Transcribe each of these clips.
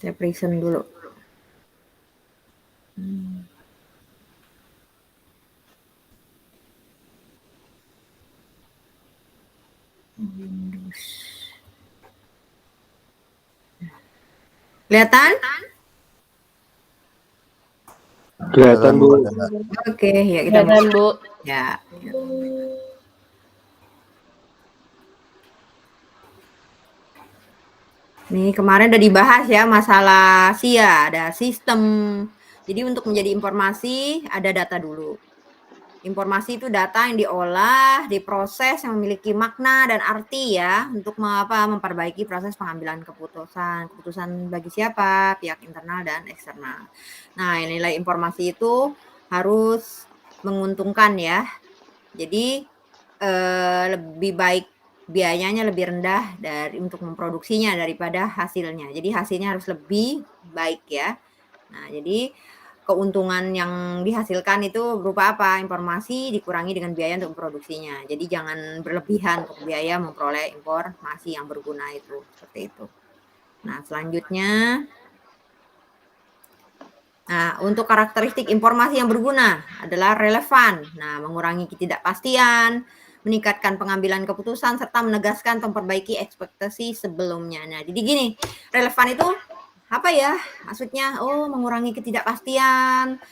Saya periksa dulu. Windows. Kelihatan? Kelihatan, Bu. Oke, ya kita Kelihatan, Bu. Ya. Nih kemarin udah dibahas ya masalah SIA, ada sistem. Jadi untuk menjadi informasi ada data dulu. Informasi itu data yang diolah, diproses, yang memiliki makna dan arti ya untuk memperbaiki proses pengambilan keputusan. Keputusan bagi siapa? Pihak internal dan eksternal. Nah, nilai informasi itu harus menguntungkan ya. Jadi lebih baik biayanya lebih rendah untuk memproduksinya daripada hasilnya. Jadi hasilnya harus lebih baik ya. Nah, jadi keuntungan yang dihasilkan itu berupa apa? Informasi dikurangi dengan biaya untuk memproduksinya. Jadi jangan berlebihan untuk biaya memperoleh informasi yang berguna itu. Seperti itu. Nah, selanjutnya untuk karakteristik informasi yang berguna adalah relevan. Nah, mengurangi ketidakpastian, meningkatkan pengambilan keputusan, serta menegaskan atau memperbaiki ekspektasi sebelumnya. Nah, jadi gini, relevan itu apa ya? Maksudnya, mengurangi ketidakpastian,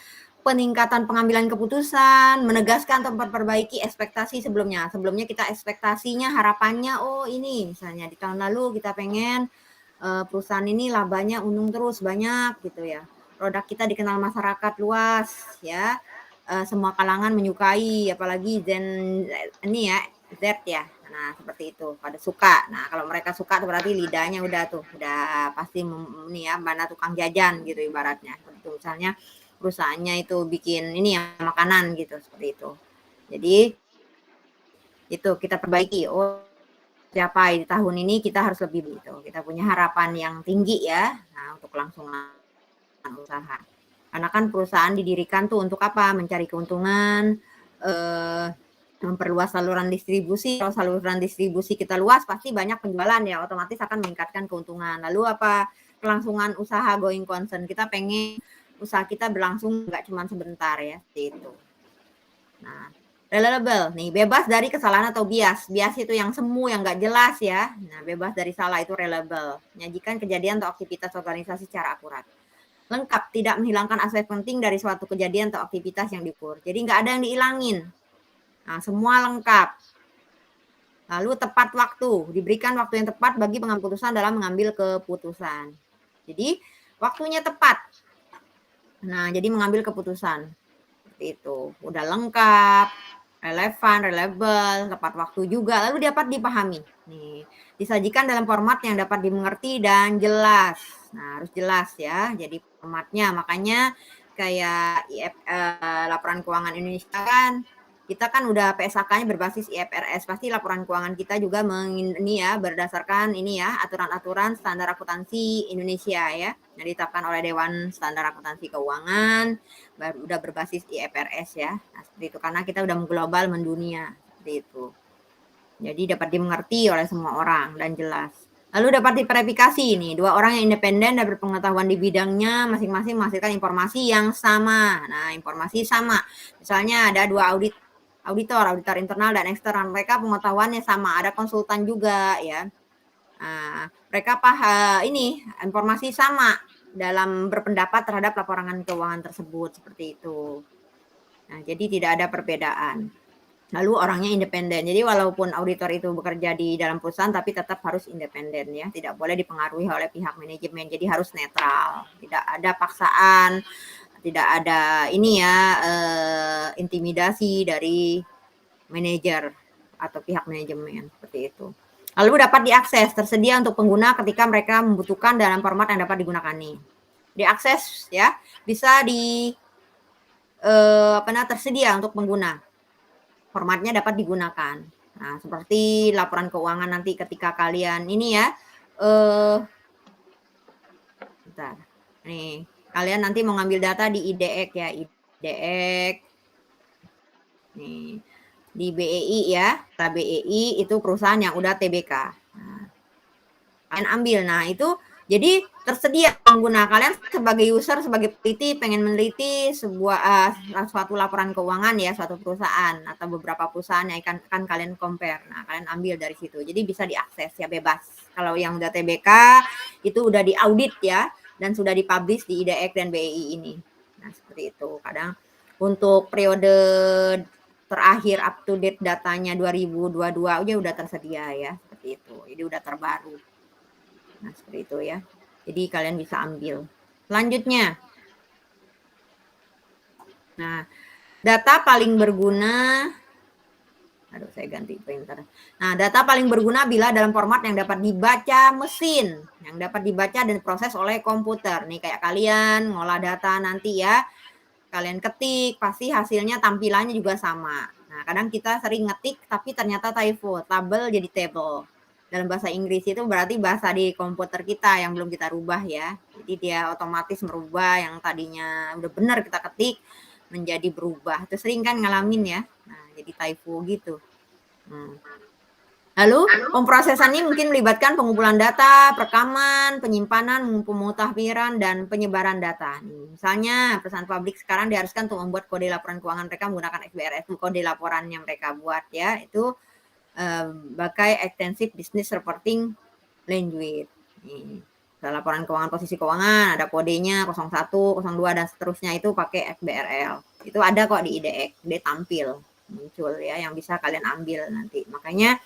peningkatan pengambilan keputusan, menegaskan atau memperbaiki ekspektasi sebelumnya. Sebelumnya kita ekspektasinya, harapannya, ini misalnya di tahun lalu kita pengen perusahaan ini labanya untung terus banyak gitu ya. Produk kita dikenal masyarakat luas ya. Semua kalangan menyukai, apalagi Z ya. Nah, seperti itu, pada suka. Nah, kalau mereka suka tuh berarti lidahnya udah pasti mana tukang jajan gitu ibaratnya. Itu misalnya perusahaannya itu bikin makanan gitu, seperti itu. Jadi itu kita perbaiki. Capai di tahun ini kita harus lebih begitu. Kita punya harapan yang tinggi ya. Nah, untuk kelangsungan usaha. Karena kan perusahaan didirikan tuh untuk apa? Mencari keuntungan, memperluas saluran distribusi. Kalau saluran distribusi kita luas, pasti banyak penjualan ya, otomatis akan meningkatkan keuntungan. Lalu apa? Kelangsungan usaha going concern. Kita pengen usaha kita berlangsung nggak cuma sebentar ya, seperti itu. Nah, reliable nih, bebas dari kesalahan atau bias. Bias itu yang semu, yang nggak jelas ya. Nah, bebas dari salah itu reliable. Menyajikan kejadian atau aktivitas organisasi secara akurat. Lengkap, tidak menghilangkan aspek penting dari suatu kejadian atau aktivitas yang diukur. Jadi nggak ada yang dihilangin. Nah, semua lengkap. Lalu tepat waktu, diberikan waktu yang tepat bagi pengambil keputusan dalam mengambil keputusan. Jadi waktunya tepat. Nah, jadi mengambil keputusan. Seperti itu. Udah lengkap, relevan, reliable, tepat waktu juga, lalu dapat dipahami. Nih, disajikan dalam format yang dapat dimengerti dan jelas. Nah, harus jelas ya. Jadi formatnya, makanya kayak laporan keuangan Indonesia kan, kita kan udah PSAK-nya berbasis IFRS. Pasti laporan keuangan kita juga berdasarkan aturan-aturan standar akuntansi Indonesia ya, yang ditetapkan oleh Dewan Standar Akuntansi Keuangan. Udah berbasis IFRS ya. Nah, seperti itu karena kita udah mengglobal, mendunia, seperti itu. Jadi dapat dimengerti oleh semua orang dan jelas. Lalu dapat diverifikasi nih, 2 orang yang independen dan berpengetahuan di bidangnya masing-masing menghasilkan informasi yang sama. Nah, informasi sama. Misalnya ada 2 auditor internal dan eksternal. Mereka pengetahuannya sama, ada konsultan juga ya. Nah, mereka informasi sama dalam berpendapat terhadap laporan keuangan tersebut, seperti itu. Nah, jadi tidak ada perbedaan. Lalu orangnya independen. Jadi walaupun auditor itu bekerja di dalam perusahaan tapi tetap harus independen ya, tidak boleh dipengaruhi oleh pihak manajemen. Jadi harus netral, tidak ada paksaan, tidak ada intimidasi dari manajer atau pihak manajemen, seperti itu. Lalu dapat diakses, tersedia untuk pengguna ketika mereka membutuhkan dalam format yang dapat digunakan nih. Diakses ya, bisa tersedia untuk pengguna. Formatnya dapat digunakan. Nah, seperti laporan keuangan nanti ketika kalian bentar. Nih, kalian nanti mau ngambil data di IDX ya, IDX. Nih, di BEI ya, BEI itu perusahaan yang udah TBK. Nah, kalian ambil. Nah, itu jadi tersedia pengguna. Kalian sebagai user, sebagai peneliti, pengen meneliti suatu laporan keuangan ya, suatu perusahaan atau beberapa perusahaan yang akan kalian compare. Nah, kalian ambil dari situ. Jadi bisa diakses ya, bebas. Kalau yang udah TBK itu udah diaudit ya dan sudah dipublish di IDX dan BEI ini. Nah, seperti itu. Kadang untuk periode terakhir up to date datanya 2022 aja udah tersedia ya, seperti itu. Jadi udah terbaru. Nah, seperti itu ya. Jadi kalian bisa ambil. Selanjutnya. Nah, data paling berguna. Aduh, saya ganti printer. Nah, data paling berguna bila dalam format yang dapat dibaca mesin, yang dapat dibaca dan diproses oleh komputer. Nih kayak kalian ngolah data nanti ya. Kalian ketik, pasti hasilnya tampilannya juga sama. Nah, kadang kita sering ngetik tapi ternyata typo, tabel jadi table. Dalam bahasa Inggris itu berarti bahasa di komputer kita yang belum kita rubah ya. Jadi dia otomatis merubah yang tadinya udah benar kita ketik menjadi berubah. Itu sering kan ngalamin ya. Nah, jadi typo gitu. Lalu pemrosesannya mungkin melibatkan pengumpulan data, perekaman, penyimpanan, pemutahiran, dan penyebaran data. Misalnya perusahaan publik sekarang diharuskan untuk membuat kode laporan keuangan mereka menggunakan XBRL, kode laporan yang mereka buat ya, itu pakai Extensive Business Reporting Language. Laporan keuangan posisi keuangan, ada kodenya 01, 02, dan seterusnya itu pakai XBRL. Itu ada kok di IDX, dia tampil, muncul ya, yang bisa kalian ambil nanti. Makanya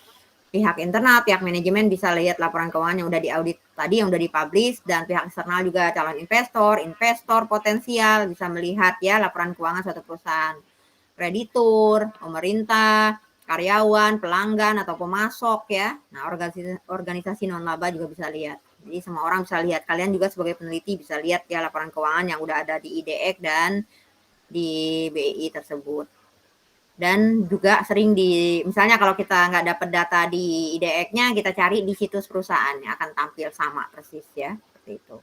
pihak internal, pihak manajemen bisa lihat laporan keuangan yang udah diaudit tadi, yang udah dipublish, dan pihak eksternal juga calon investor potensial bisa melihat ya laporan keuangan suatu perusahaan. Kreditur, pemerintah, karyawan, pelanggan atau pemasok ya. Nah, organisasi non-laba juga bisa lihat. Jadi semua orang bisa lihat. Kalian juga sebagai peneliti bisa lihat ya laporan keuangan yang udah ada di IDX dan di BEI tersebut. Dan juga sering misalnya kalau kita nggak dapat data di IDX-nya, kita cari di situs perusahaan, yang akan tampil sama persis ya, seperti itu.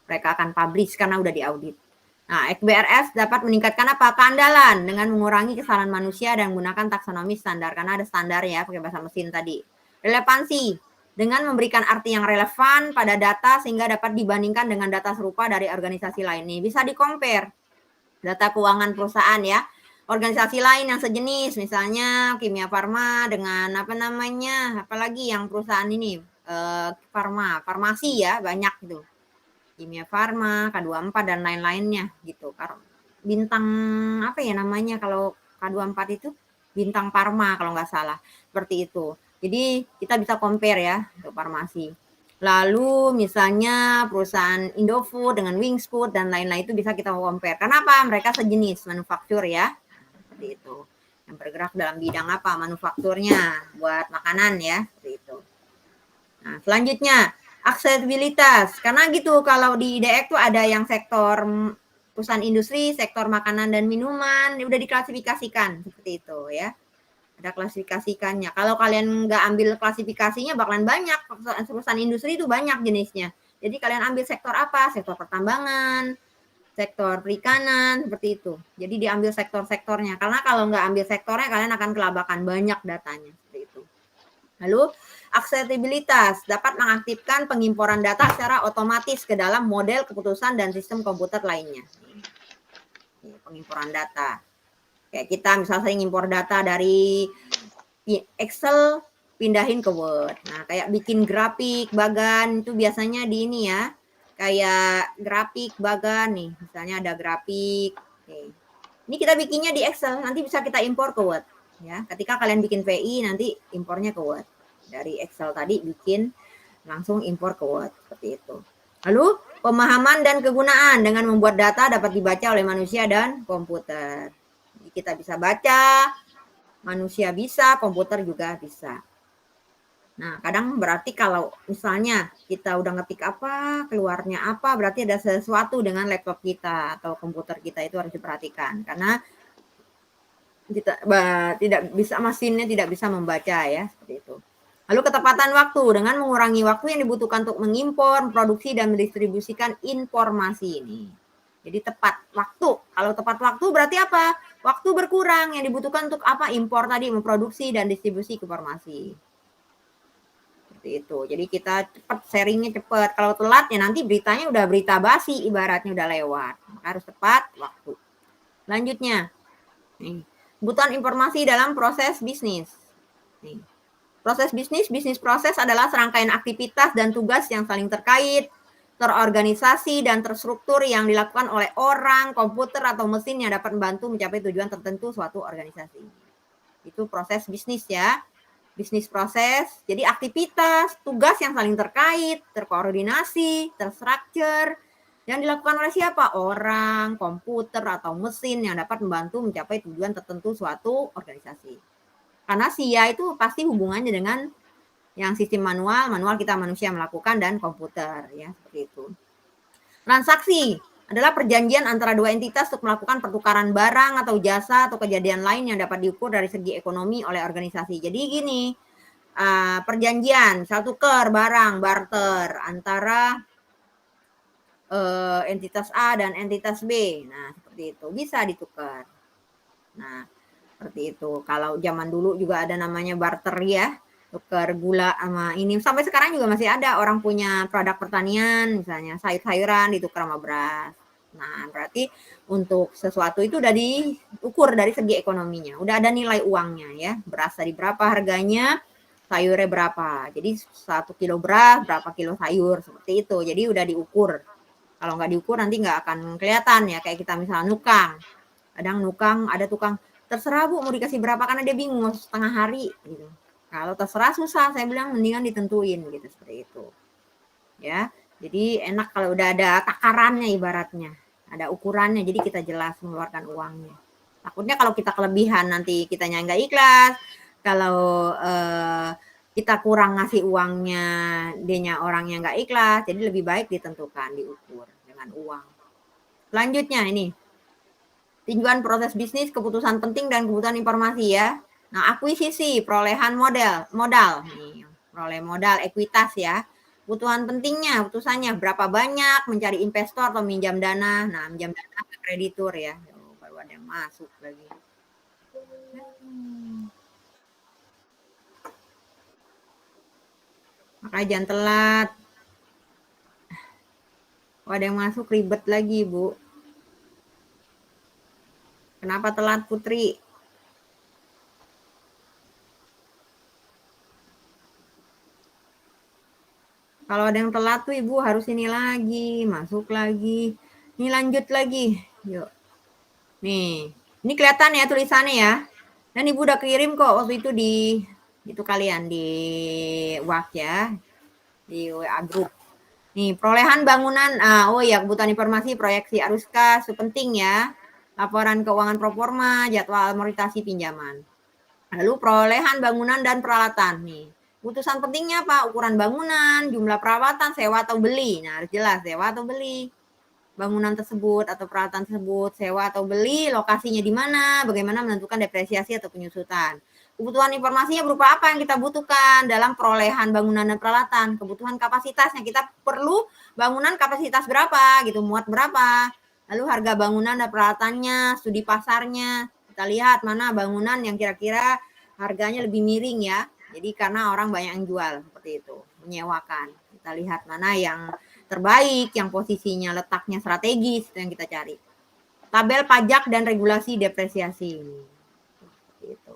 Mereka akan publish karena udah diaudit. Nah, XBRS dapat meningkatkan apa? Keandalan dengan mengurangi kesalahan manusia dan menggunakan taksonomi standar, karena ada standar ya, pakai bahasa mesin tadi. Relevansi dengan memberikan arti yang relevan pada data sehingga dapat dibandingkan dengan data serupa dari organisasi lain. Nih, bisa di-compare data keuangan perusahaan ya. Organisasi lain yang sejenis, misalnya Kimia Farma dengan apalagi yang perusahaan ini, farmasi ya, banyak gitu. Kimia Farma, K24 dan lain-lainnya gitu. Bintang kalau K24 itu Bintang Farma kalau nggak salah, seperti itu. Jadi kita bisa compare ya untuk farmasi. Lalu misalnya perusahaan Indofood dengan Wings Food dan lain-lain itu bisa kita compare. Kenapa? Mereka sejenis manufaktur ya. Seperti itu. Yang bergerak dalam bidang apa? Manufakturnya buat makanan ya, seperti itu. Nah, selanjutnya aksesibilitas. Karena gitu kalau di IDX tuh ada yang sektor perusahaan industri, sektor makanan dan minuman, udah diklasifikasikan seperti itu ya. Ada klasifikasikannya. Kalau kalian nggak ambil klasifikasinya bakalan banyak. Perusahaan industri itu banyak jenisnya. Jadi kalian ambil sektor apa? Sektor pertambangan, sektor perikanan, seperti itu. Jadi diambil sektor-sektornya. Karena kalau nggak ambil sektornya, kalian akan kelabakan banyak datanya. Seperti itu. Lalu, aksesibilitas dapat mengaktifkan pengimporan data secara otomatis ke dalam model keputusan dan sistem komputer lainnya. Ini pengimporan data. Kayak kita misalnya sering impor data dari Excel, pindahin ke Word. Nah, kayak bikin grafik, bagan, itu biasanya di ini ya. Kayak grafik bagan nih, misalnya ada grafik. Oke. Ini kita bikinnya di Excel, nanti bisa kita impor ke Word. Ya, ketika kalian bikin VI, nanti impornya ke Word. Dari Excel tadi bikin, langsung impor ke Word, seperti itu. Lalu, pemahaman dan kegunaan dengan membuat data dapat dibaca oleh manusia dan komputer. Jadi kita bisa baca, manusia bisa, komputer juga bisa. Nah, kadang berarti kalau misalnya kita udah ngetik apa, keluarnya apa, berarti ada sesuatu dengan laptop kita atau komputer kita, itu harus diperhatikan. Karena kita mesinnya tidak bisa membaca ya, seperti itu. Lalu ketepatan waktu dengan mengurangi waktu yang dibutuhkan untuk mengimpor, produksi dan mendistribusikan informasi ini. Jadi tepat waktu. Kalau tepat waktu berarti apa? Waktu berkurang yang dibutuhkan untuk apa? Impor tadi, memproduksi dan distribusi informasi. seperti itu. Jadi kita cepat, sharingnya cepat. Kalau telat ya nanti beritanya udah berita basi, ibaratnya udah lewat. Maka harus tepat waktu. Lanjutnya, nih, kebutuhan informasi dalam proses bisnis. Nih, proses bisnis proses adalah serangkaian aktivitas dan tugas yang saling terkait, terorganisasi dan terstruktur yang dilakukan oleh orang, komputer atau mesin yang dapat membantu mencapai tujuan tertentu suatu organisasi. Itu proses bisnis ya. Bisnis proses, jadi aktivitas, tugas yang saling terkait, terkoordinasi, terstruktur, yang dilakukan oleh siapa? Orang, komputer, atau mesin yang dapat membantu mencapai tujuan tertentu suatu organisasi. Karena SIA itu pasti hubungannya dengan yang sistem manual kita manusia melakukan, dan komputer, ya seperti itu. Transaksi adalah perjanjian antara dua entitas untuk melakukan pertukaran barang atau jasa atau kejadian lain yang dapat diukur dari segi ekonomi oleh organisasi. Jadi gini, perjanjian, tukar barang, barter antara entitas A dan entitas B. Nah, seperti itu bisa ditukar. Nah, seperti itu. Kalau zaman dulu juga ada namanya barter ya, tukar gula sama ini. Sampai sekarang juga masih ada orang punya produk pertanian, misalnya sayur-sayuran ditukar sama beras. Nah, berarti untuk sesuatu itu udah diukur dari segi ekonominya. Udah ada nilai uangnya ya. Beras tadi berapa harganya, sayurnya berapa. Jadi 1 kilo beras, berapa kilo sayur, seperti itu. Jadi udah diukur. Kalau nggak diukur nanti nggak akan kelihatan ya. Kayak kita misalnya nukang. Kadang nukang, ada tukang, terserah Bu mau dikasih berapa, karena dia bingung mau setengah hari gitu. Kalau terserah susah, saya bilang mendingan ditentuin gitu, seperti itu. Ya, jadi enak kalau udah ada takarannya ibaratnya, ada ukurannya, jadi kita jelas mengeluarkan uangnya. Takutnya kalau kita kelebihan nanti kitanya nggak ikhlas, kalau kita kurang ngasih uangnya, dianya orangnya nggak ikhlas, jadi lebih baik ditentukan, diukur dengan uang. Selanjutnya ini, tinjauan proses bisnis, keputusan penting dan kebutuhan informasi ya. Nah, akuisisi, perolehan modal, nih, peroleh modal, ekuitas ya. Kebutuhan pentingnya, keputusannya berapa banyak, mencari investor atau minjam dana. Nah, minjam dana ke kreditur ya. Baru ada yang masuk lagi. Makanya jangan telat. Oh, ada yang masuk ribet lagi, Bu. Kenapa telat, Putri? Kalau ada yang telat tuh Ibu harus ini lagi, masuk lagi. Ini lanjut lagi. Yuk. Nih, ini kelihatan ya tulisannya ya. Dan Ibu udah kirim kok waktu itu di itu kalian di WhatsApp ya. Di WA group. Nih, perolehan bangunan. Oh ya, kebutuhan informasi, proyeksi arus kas, itu penting ya. Laporan keuangan proforma, jadwal amortisasi pinjaman. Lalu perolehan bangunan dan peralatan nih. Keputusan pentingnya apa? Ukuran bangunan, jumlah perawatan, sewa atau beli. Nah, harus jelas sewa atau beli. Bangunan tersebut atau peralatan tersebut, sewa atau beli, lokasinya di mana, bagaimana menentukan depresiasi atau penyusutan. Kebutuhan informasinya berupa apa yang kita butuhkan dalam perolehan bangunan dan peralatan. Kebutuhan kapasitasnya, kita perlu bangunan kapasitas berapa gitu, muat berapa. Lalu harga bangunan dan peralatannya, studi pasarnya. Kita lihat mana bangunan yang kira-kira harganya lebih miring ya. Jadi karena orang banyak yang jual seperti itu, menyewakan. Kita lihat mana yang terbaik, yang posisinya letaknya strategis, itu yang kita cari. Tabel pajak dan regulasi depresiasi. Gitu.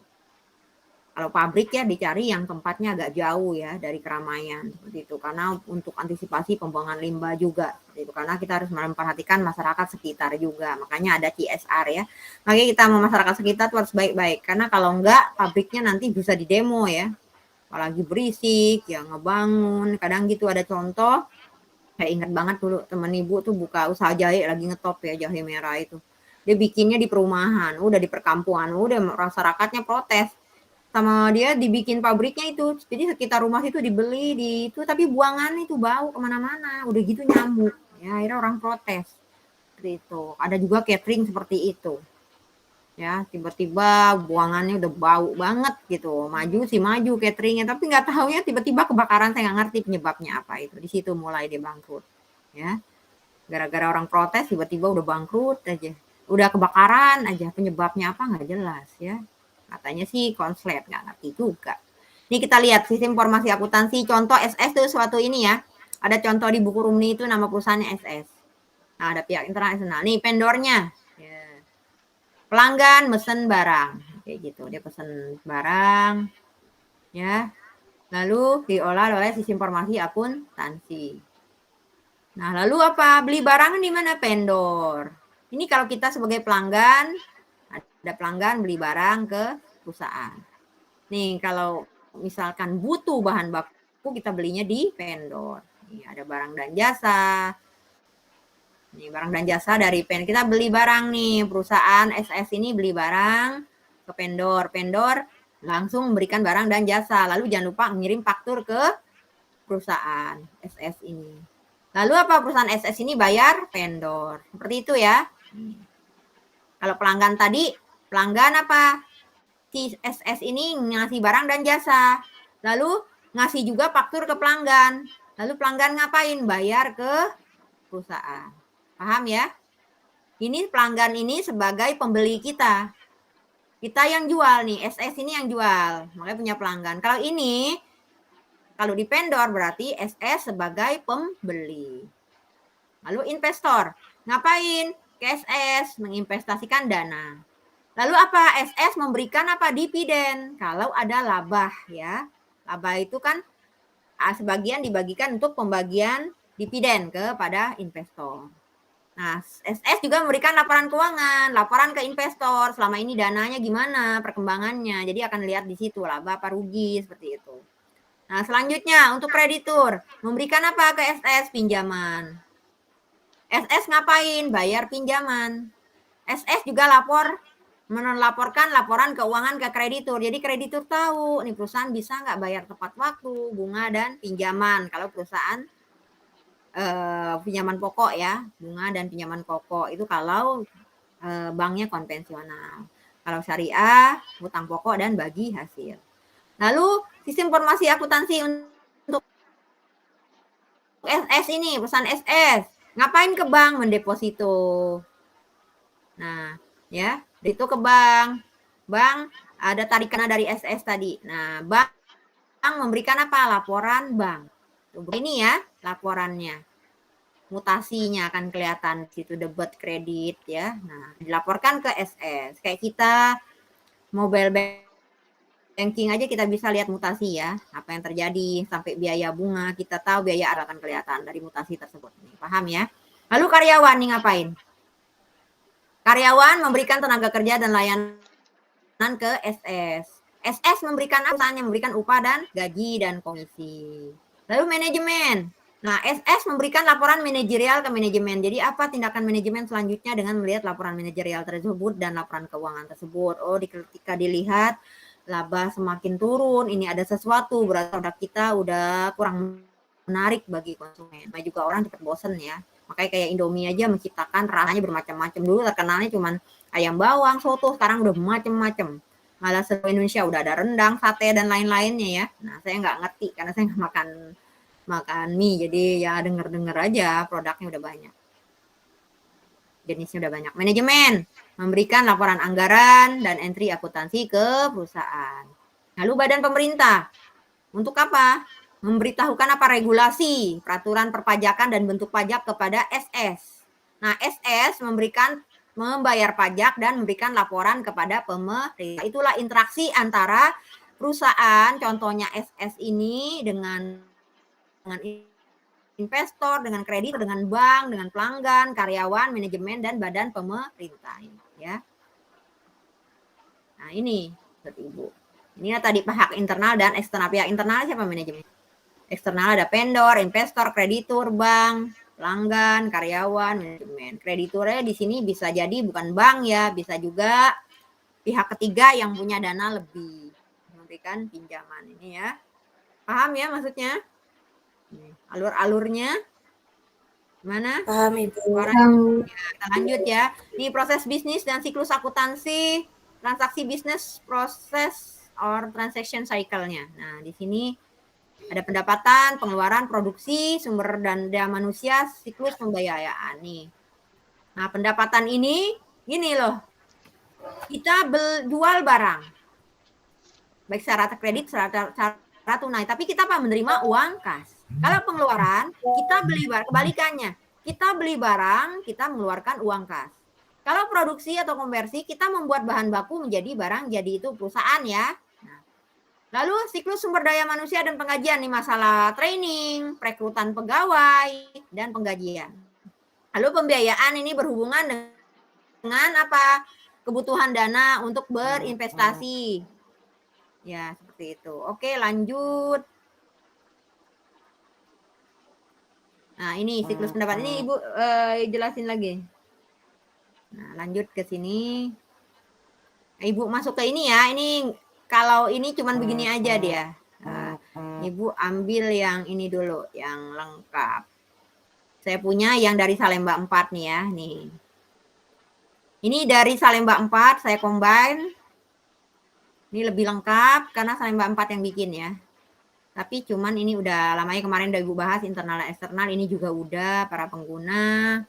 Kalau pabrik ya dicari yang tempatnya agak jauh ya dari keramaian seperti itu, karena untuk antisipasi pembuangan limbah juga seperti itu, karena kita harus memperhatikan masyarakat sekitar juga, makanya ada CSR ya. Makanya kita sama masyarakat sekitar tuh harus baik-baik, karena kalau enggak pabriknya nanti bisa didemo ya, apalagi berisik ya, ngebangun. Kadang gitu ada contoh, saya ingat banget dulu temen Ibu tuh buka usaha jahe, lagi ngetop ya, jahe merah itu. Dia bikinnya di perumahan, udah di perkampungan, udah masyarakatnya protes. Sama dia dibikin pabriknya itu, jadi sekitar rumah itu dibeli, itu tapi buangannya itu bau kemana-mana, udah gitu nyamuk. Ya akhirnya orang protes. Seperti itu. Ada juga catering seperti itu. Ya, tiba-tiba buangannya udah bau banget gitu. Maju sih maju cateringnya, tapi nggak tahu ya tiba-tiba kebakaran, saya nggak ngerti penyebabnya apa itu. Di situ mulai dia bangkrut. Ya, gara-gara orang protes tiba-tiba udah bangkrut aja. Udah kebakaran aja, penyebabnya apa nggak jelas ya. Katanya sih konslet, nggak ngerti juga. Ini kita lihat sistem informasi akuntansi, contoh SS itu suatu ini ya. Ada contoh di buku Rumni itu nama perusahaannya SS. Nah, ada pihak internal eksternal. Nih vendornya. Ya. Pelanggan mesen barang. Kayak gitu. Dia pesen barang. Ya. Lalu diolah oleh sistem informasi akuntansi. Nah, lalu apa? Beli barang di mana? Vendor. Ini kalau kita sebagai pelanggan, ada pelanggan beli barang ke perusahaan. Nih, kalau misalkan butuh bahan baku, kita belinya di vendor. Nih, ada barang dan jasa. Nih, barang dan jasa dari vendor. Kita beli barang nih, perusahaan SS ini beli barang ke vendor. Vendor langsung memberikan barang dan jasa. Lalu jangan lupa mengirim faktur ke perusahaan SS ini. Lalu apa perusahaan SS ini bayar vendor. Seperti itu ya. Kalau pelanggan tadi, pelanggan apa? Si SS ini ngasih barang dan jasa. Lalu ngasih juga faktur ke pelanggan. Lalu pelanggan ngapain? Bayar ke perusahaan. Paham ya? Ini pelanggan ini sebagai pembeli kita. Kita yang jual nih, SS ini yang jual. Makanya punya pelanggan. Kalau ini, kalau di vendor berarti SS sebagai pembeli. Lalu investor, ngapain? Ke SS, menginvestasikan dana. Lalu apa? SS memberikan apa? Dividen. Kalau ada laba ya. Laba itu kan sebagian dibagikan untuk pembagian dividen kepada investor. Nah, SS juga memberikan laporan keuangan, laporan ke investor. Selama ini dananya gimana, perkembangannya. Jadi akan lihat di situ laba apa rugi seperti itu. Nah, selanjutnya untuk kreditur, memberikan apa ke SS? Pinjaman. SS ngapain? Bayar pinjaman. SS juga melaporkan laporan keuangan ke kreditur. Jadi kreditur tahu nih perusahaan bisa nggak bayar tepat waktu, bunga dan pinjaman. Kalau perusahaan pinjaman pokok ya, bunga dan pinjaman pokok itu kalau banknya konvensional. Kalau syariah, hutang pokok dan bagi hasil. Lalu sistem informasi akuntansi untuk SS ini, perusahaan SS. Ngapain ke bank? Mendeposito. Nah, ya, itu ke bank. Bank ada tarikan dari SS tadi. Nah, bank memberikan apa? Laporan bank. Ini ya, laporannya. Mutasinya akan kelihatan di situ debit kredit ya. Nah, dilaporkan ke SS. Kayak kita mobile banking aja kita bisa lihat mutasi ya, apa yang terjadi sampai biaya bunga, kita tahu biaya akan kelihatan dari mutasi tersebut. Paham ya? Lalu karyawan nih ngapain? Karyawan memberikan tenaga kerja dan layanan ke SS. SS memberikan apa? Memberikan upah dan gaji dan komisi. Lalu manajemen. Nah, SS memberikan laporan manajerial ke manajemen. Jadi apa tindakan manajemen selanjutnya dengan melihat laporan manajerial tersebut dan laporan keuangan tersebut. Oh, ketika dilihat laba semakin turun, ini ada sesuatu, berarti produk kita udah kurang menarik bagi konsumen. Nah, juga orang cepat bosen ya. Makanya kayak Indomie aja menciptakan rasanya bermacam-macam. Dulu terkenalnya cuman ayam bawang, soto, sekarang udah macam-macam. Malah seluruh Indonesia udah ada rendang, sate dan lain-lainnya ya. Nah, saya nggak ngerti karena saya nggak makan mie, jadi ya denger-denger aja produknya udah banyak. Jenisnya udah banyak. Manajemen memberikan laporan anggaran dan entry akuntansi ke perusahaan. Lalu badan pemerintah untuk apa? Memberitahukan apa regulasi, peraturan perpajakan dan bentuk pajak kepada SS. Nah, SS membayar pajak dan memberikan laporan kepada pemerintah. Itulah interaksi antara perusahaan, contohnya SS ini dengan investor, dengan kreditur, dengan bank, dengan pelanggan, karyawan, manajemen, dan badan pemerintah. Ya. Nah, ini, Ibu. Ini tadi pihak internal dan eksternal. Pihak internal siapa? Manajemen. Eksternal ada vendor, investor, kreditur, bank, pelanggan, karyawan, manajemen. Krediturnya di sini bisa jadi bukan bank ya, bisa juga pihak ketiga yang punya dana lebih. Memberikan pinjaman ini ya. Paham ya maksudnya? Alur-alurnya mana? Paham Ibu. Ya, kita lanjut ya. Ini proses bisnis dan siklus akuntansi, transaksi bisnis, proses or transaction cycle-nya. Nah, di sini ada pendapatan, pengeluaran, produksi, sumber daya manusia, siklus pembiayaan nih. Nah, pendapatan ini gini loh. Kita jual barang. baik secara kredit, secara tunai. Tapi kita apa? Menerima uang kas. Kalau pengeluaran, kita beli barang, kebalikannya. Kita beli barang, kita mengeluarkan uang kas. Kalau produksi atau konversi, kita membuat bahan baku menjadi barang jadi itu perusahaan ya. Nah, lalu siklus sumber daya manusia dan penggajian nih, masalah training, perekrutan pegawai, dan penggajian. Lalu pembiayaan ini berhubungan dengan apa? Kebutuhan dana untuk berinvestasi. Ya, seperti itu. Oke, lanjut. Nah, ini siklus pendapat ini Ibu jelasin lagi. Nah, lanjut ke sini. Ibu masuk ke ini ya. Ini kalau ini cuman begini aja dia. Ibu ambil yang ini dulu, yang lengkap. Saya punya yang dari Salemba 4 nih ya, nih. Ini dari Salemba 4 saya combine. Ini lebih lengkap karena Salemba 4 yang bikin ya. Tapi cuman ini udah lamanya kemarin udah Ibu bahas internal dan eksternal, ini juga udah para pengguna.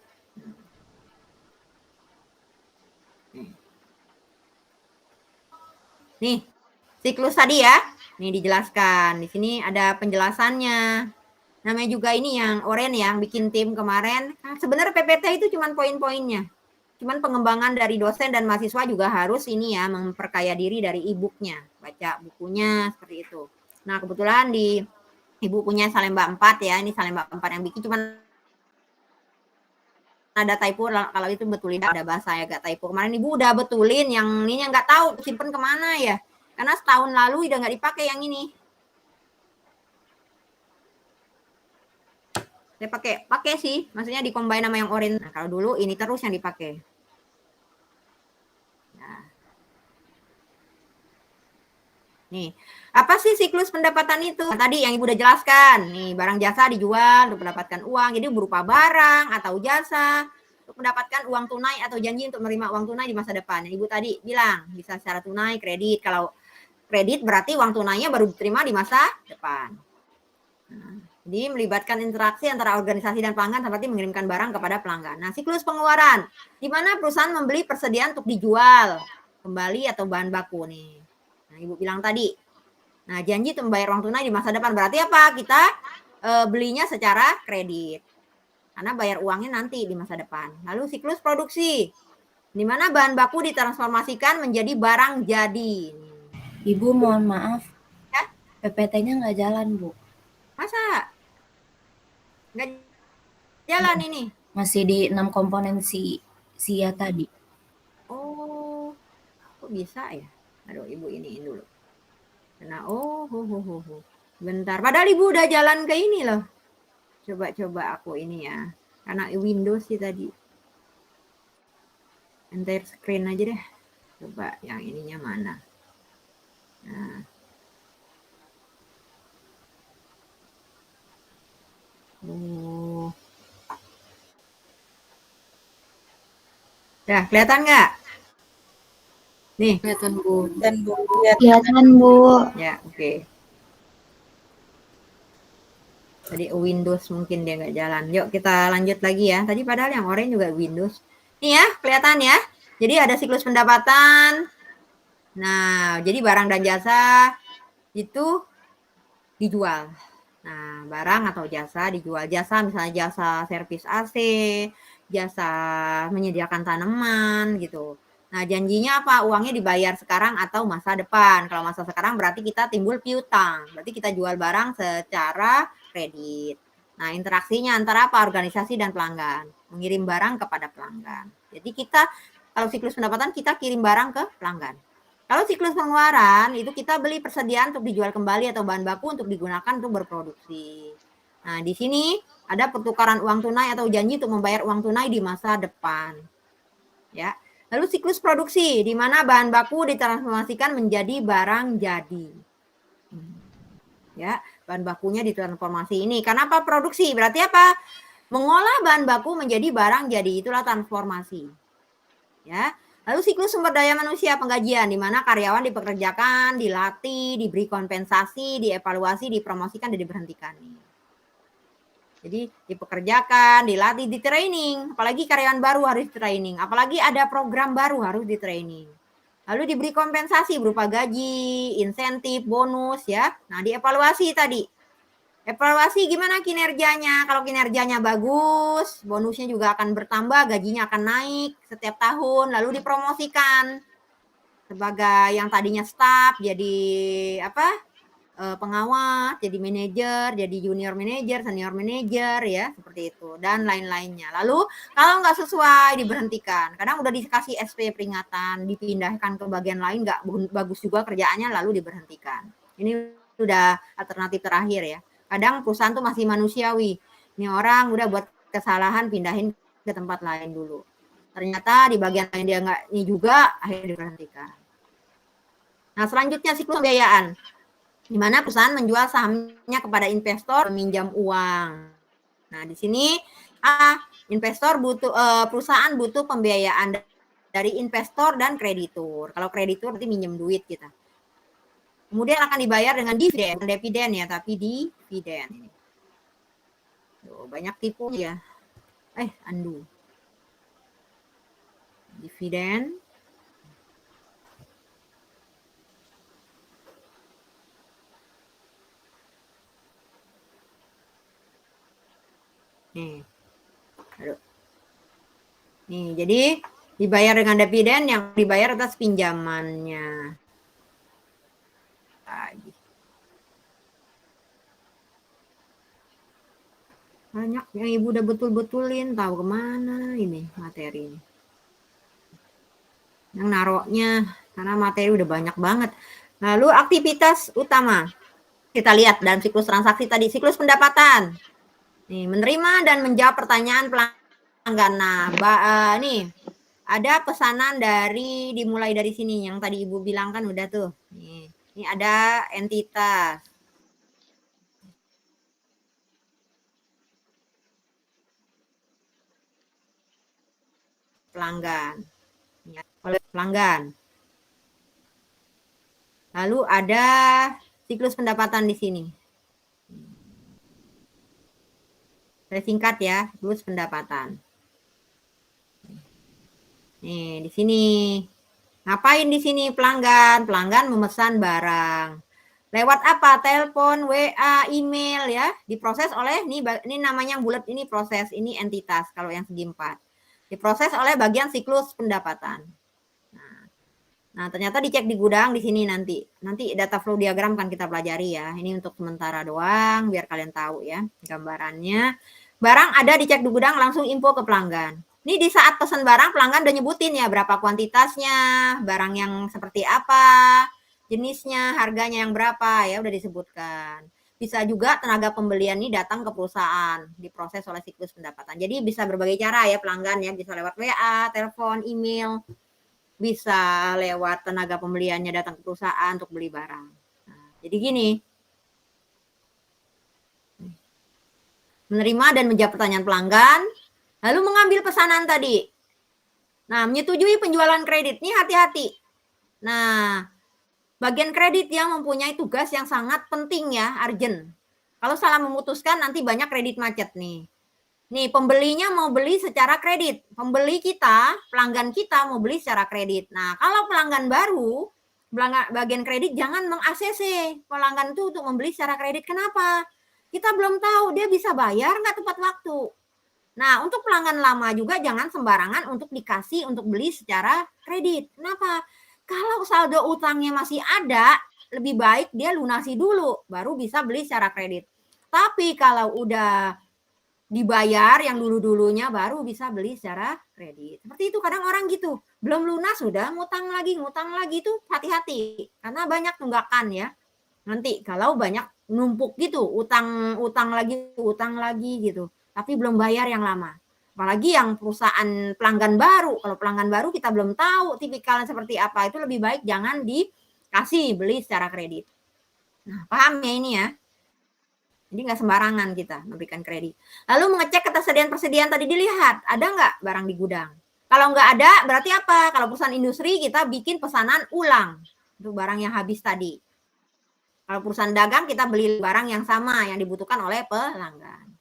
Nih, siklus tadi ya. Nih dijelaskan. Di sini ada penjelasannya. Namanya juga ini yang Oren yang bikin tim kemarin. Nah, sebenarnya PPT itu cuman poin-poinnya. Cuman pengembangan dari dosen dan mahasiswa juga harus ini ya, memperkaya diri dari e-booknya. Baca bukunya seperti itu. Nah, kebetulan di Ibu punya Salemba 4 ya. Ini Salemba 4 yang bikin cuman ada typo, kalau itu betulin ada bahasa ya agak typo. Kemarin Ibu udah betulin yang ini nggak tahu simpen kemana ya. Karena setahun lalu udah nggak dipakai yang ini. Saya pakai sih, maksudnya di-combine sama yang orange. Nah, kalau dulu ini terus yang dipakai. Nah. Nih, apa sih siklus pendapatan itu? Nah, tadi yang Ibu udah jelaskan. Nih, barang jasa dijual untuk mendapatkan uang. Jadi berupa barang atau jasa untuk mendapatkan uang tunai atau janji untuk menerima uang tunai di masa depan. Yang Ibu tadi bilang bisa secara tunai, kredit. Kalau kredit berarti uang tunainya baru diterima di masa depan. Nah, jadi melibatkan interaksi antara organisasi dan pelanggan seperti mengirimkan barang kepada pelanggan. Nah, siklus pengeluaran, di mana perusahaan membeli persediaan untuk dijual kembali atau bahan baku nih. Nah, Ibu bilang tadi. Nah, janji untuk membayar uang tunai di masa depan. Berarti apa? Kita belinya secara kredit. Karena bayar uangnya nanti di masa depan. Lalu siklus produksi, di mana bahan baku ditransformasikan menjadi barang jadi. Ibu mohon maaf, ya? PPT-nya nggak jalan, Bu. Masa? Nggak jalan ini? Masih di 6 komponen SIA tadi. Oh, kok bisa ya? Aduh, Ibu iniin dulu. Nah, bentar. Padahal Ibu udah jalan ke ini loh. Coba aku ini ya. Karena Windows sih tadi. Entire screen aja deh. Coba yang ininya mana. Nah. Oh. Dah, kelihatan nggak? Nih. Kelihatan, Bu. Kelihatan, Bu. Ya, oke. Tadi Windows mungkin dia nggak jalan. Yuk kita lanjut lagi ya. Tadi padahal yang orange juga Windows. Nih ya, kelihatan ya. Jadi ada siklus pendapatan. Nah, jadi barang dan jasa itu dijual. Nah, barang atau jasa dijual. Jasa misalnya jasa servis AC, jasa menyediakan tanaman gitu. Nah, janjinya apa? Uangnya dibayar sekarang atau masa depan. Kalau masa sekarang berarti kita timbul piutang. Berarti kita jual barang secara kredit. Nah, interaksinya antara apa? Organisasi dan pelanggan. Mengirim barang kepada pelanggan. Jadi kita, kalau siklus pendapatan, kita kirim barang ke pelanggan. Kalau siklus pengeluaran, itu kita beli persediaan untuk dijual kembali atau bahan baku untuk digunakan untuk berproduksi. Nah, di sini ada pertukaran uang tunai atau janji untuk membayar uang tunai di masa depan. Ya. Lalu siklus produksi, di mana bahan baku ditransformasikan menjadi barang jadi. Ya, bahan bakunya ditransformasi ini. Karena apa? Produksi. Berarti apa? Mengolah bahan baku menjadi barang jadi. Itulah transformasi. Ya. Lalu siklus sumber daya manusia penggajian, di mana karyawan dipekerjakan, dilatih, diberi kompensasi, dievaluasi, dipromosikan, dan diberhentikan. Jadi dipekerjakan, dilatih, di training. Apalagi karyawan baru harus di training. Apalagi ada program baru harus di training. Lalu diberi kompensasi berupa gaji, insentif, bonus ya. Nah, dievaluasi tadi. Evaluasi gimana kinerjanya. Kalau kinerjanya bagus, bonusnya juga akan bertambah, gajinya akan naik setiap tahun, lalu dipromosikan sebagai yang tadinya staff jadi pengawas, jadi manajer, jadi junior manager, senior manager ya, seperti itu dan lain-lainnya. Lalu kalau nggak sesuai diberhentikan. Kadang udah dikasih SP peringatan, dipindahkan ke bagian lain nggak bagus juga kerjaannya lalu diberhentikan. Ini sudah alternatif terakhir ya. Kadang perusahaan tuh masih manusiawi. Ini orang udah buat kesalahan pindahin ke tempat lain dulu. Ternyata di bagian lain dia nggak ini juga akhirnya diberhentikan. Nah, selanjutnya siklus pembiayaan, di mana perusahaan menjual sahamnya kepada investor meminjam uang. Nah, di sini investor butuh perusahaan butuh pembiayaan dari investor dan kreditur. Kalau kreditur berarti minjem duit kita. Kemudian akan dibayar dengan dividen ya, tapi dividen ini. Tuh, banyak tipu ya. Undo. Dividen. Nih. Aduh. Nih, jadi dibayar dengan dividen yang dibayar atas pinjamannya. Lagi. Banyak yang ibu udah betul-betulin, tahu kemana ini materi ini. Yang naroknya, karena materi udah banyak banget. Lalu aktivitas utama. Kita lihat dalam siklus transaksi tadi, siklus pendapatan. Nih, menerima dan menjawab pertanyaan pelanggan. Nah, nih ada pesanan dimulai dari sini yang tadi ibu bilang kan udah tuh. Nih, ini ada entitas. Pelanggan. Ya, oleh pelanggan. Lalu ada siklus pendapatan di sini. Saya singkat ya, siklus pendapatan. Nih, di sini. Ngapain di sini pelanggan? Pelanggan memesan barang. Lewat apa? Telepon, WA, email ya. Diproses oleh ini namanya yang bulat ini proses, ini entitas kalau yang segi 4. Diproses oleh bagian siklus pendapatan. Nah, ternyata dicek di gudang di sini nanti. Nanti data flow diagram kan kita pelajari ya. Ini untuk sementara doang biar kalian tahu ya gambarannya. Barang ada dicek di gudang langsung info ke pelanggan. Ini di saat pesan barang pelanggan udah nyebutin ya berapa kuantitasnya, barang yang seperti apa, jenisnya, harganya yang berapa ya udah disebutkan. Bisa juga tenaga pembelian ini datang ke perusahaan, diproses oleh siklus pendapatan. Jadi bisa berbagai cara ya pelanggan ya, bisa lewat WA, telepon, email, bisa lewat tenaga pembeliannya datang ke perusahaan untuk beli barang. Nah, jadi gini, menerima dan menjawab pertanyaan pelanggan, lalu mengambil pesanan tadi. Nah, menyetujui penjualan kredit, ini hati-hati. Nah, bagian kredit yang mempunyai tugas yang sangat penting ya, urgent. Kalau salah memutuskan nanti banyak kredit macet nih. Nih, pembelinya mau beli secara kredit. Pembeli kita, pelanggan kita mau beli secara kredit. Nah, kalau pelanggan baru, bagian kredit jangan meng-ACC pelanggan itu untuk membeli secara kredit. Kenapa? Kita belum tahu dia bisa bayar nggak tepat waktu. Nah, untuk pelanggan lama juga jangan sembarangan untuk dikasih untuk beli secara kredit. Kenapa? Kalau saldo utangnya masih ada, lebih baik dia lunasi dulu, baru bisa beli secara kredit. Tapi kalau udah dibayar yang dulu-dulunya baru bisa beli secara kredit. Seperti itu kadang orang gitu. Belum lunas sudah ngutang lagi tuh hati-hati. Karena banyak tunggakan ya. Nanti kalau banyak numpuk gitu, utang lagi gitu. Tapi belum bayar yang lama. Apalagi yang perusahaan pelanggan baru. Kalau pelanggan baru kita belum tahu tipikalnya seperti apa. Itu lebih baik jangan dikasih beli secara kredit. Nah, paham ya ini ya? Jadi nggak sembarangan kita memberikan kredit. Lalu mengecek ketersediaan tadi dilihat, ada nggak barang di gudang. Kalau nggak ada, berarti apa? Kalau perusahaan industri kita bikin pesanan ulang untuk barang yang habis tadi. Kalau perusahaan dagang kita beli barang yang sama yang dibutuhkan oleh pelanggan.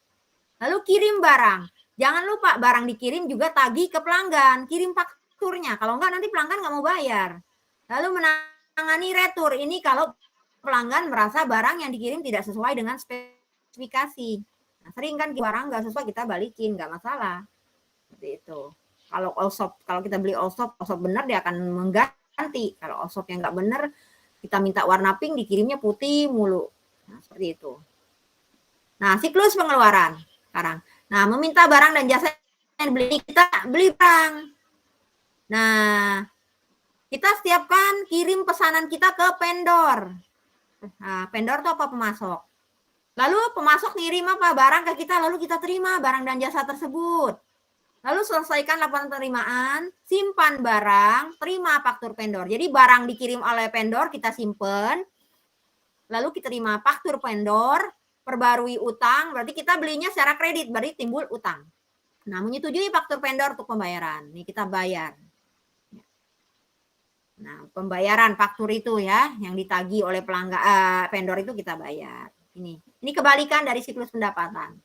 Lalu kirim barang. Jangan lupa barang dikirim juga tagih ke pelanggan. Kirim fakturnya. Kalau nggak nanti pelanggan nggak mau bayar. Lalu menangani retur. Ini kalau pelanggan merasa barang yang dikirim tidak sesuai dengan spesifikasi. Nah, sering kan barang nggak sesuai kita balikin, nggak masalah. Seperti itu. Kalau kalau kita beli all shop benar dia akan mengganti. Kalau all shop yang nggak benar, kita minta warna pink dikirimnya putih mulu. Nah, seperti itu. Nah, siklus pengeluaran sekarang. Nah, meminta barang dan jasa yang beli, kita beli barang. Nah, kita setiapkan kirim pesanan kita ke vendor. Nah, vendor itu apa? Pemasok. Lalu pemasok ngirim apa? Barang ke kita, lalu kita terima barang dan jasa tersebut. Lalu selesaikan laporan penerimaan, simpan barang, terima faktur vendor. Jadi barang dikirim oleh vendor kita simpan, lalu kita terima faktur vendor, perbarui utang, berarti kita belinya secara kredit, berarti timbul utang. Nah, menyetujui faktur vendor untuk pembayaran. Nih kita bayar. Nah, pembayaran faktur itu ya, yang ditagih oleh pelanggan vendor itu kita bayar. Ini kebalikan dari siklus pendapatan.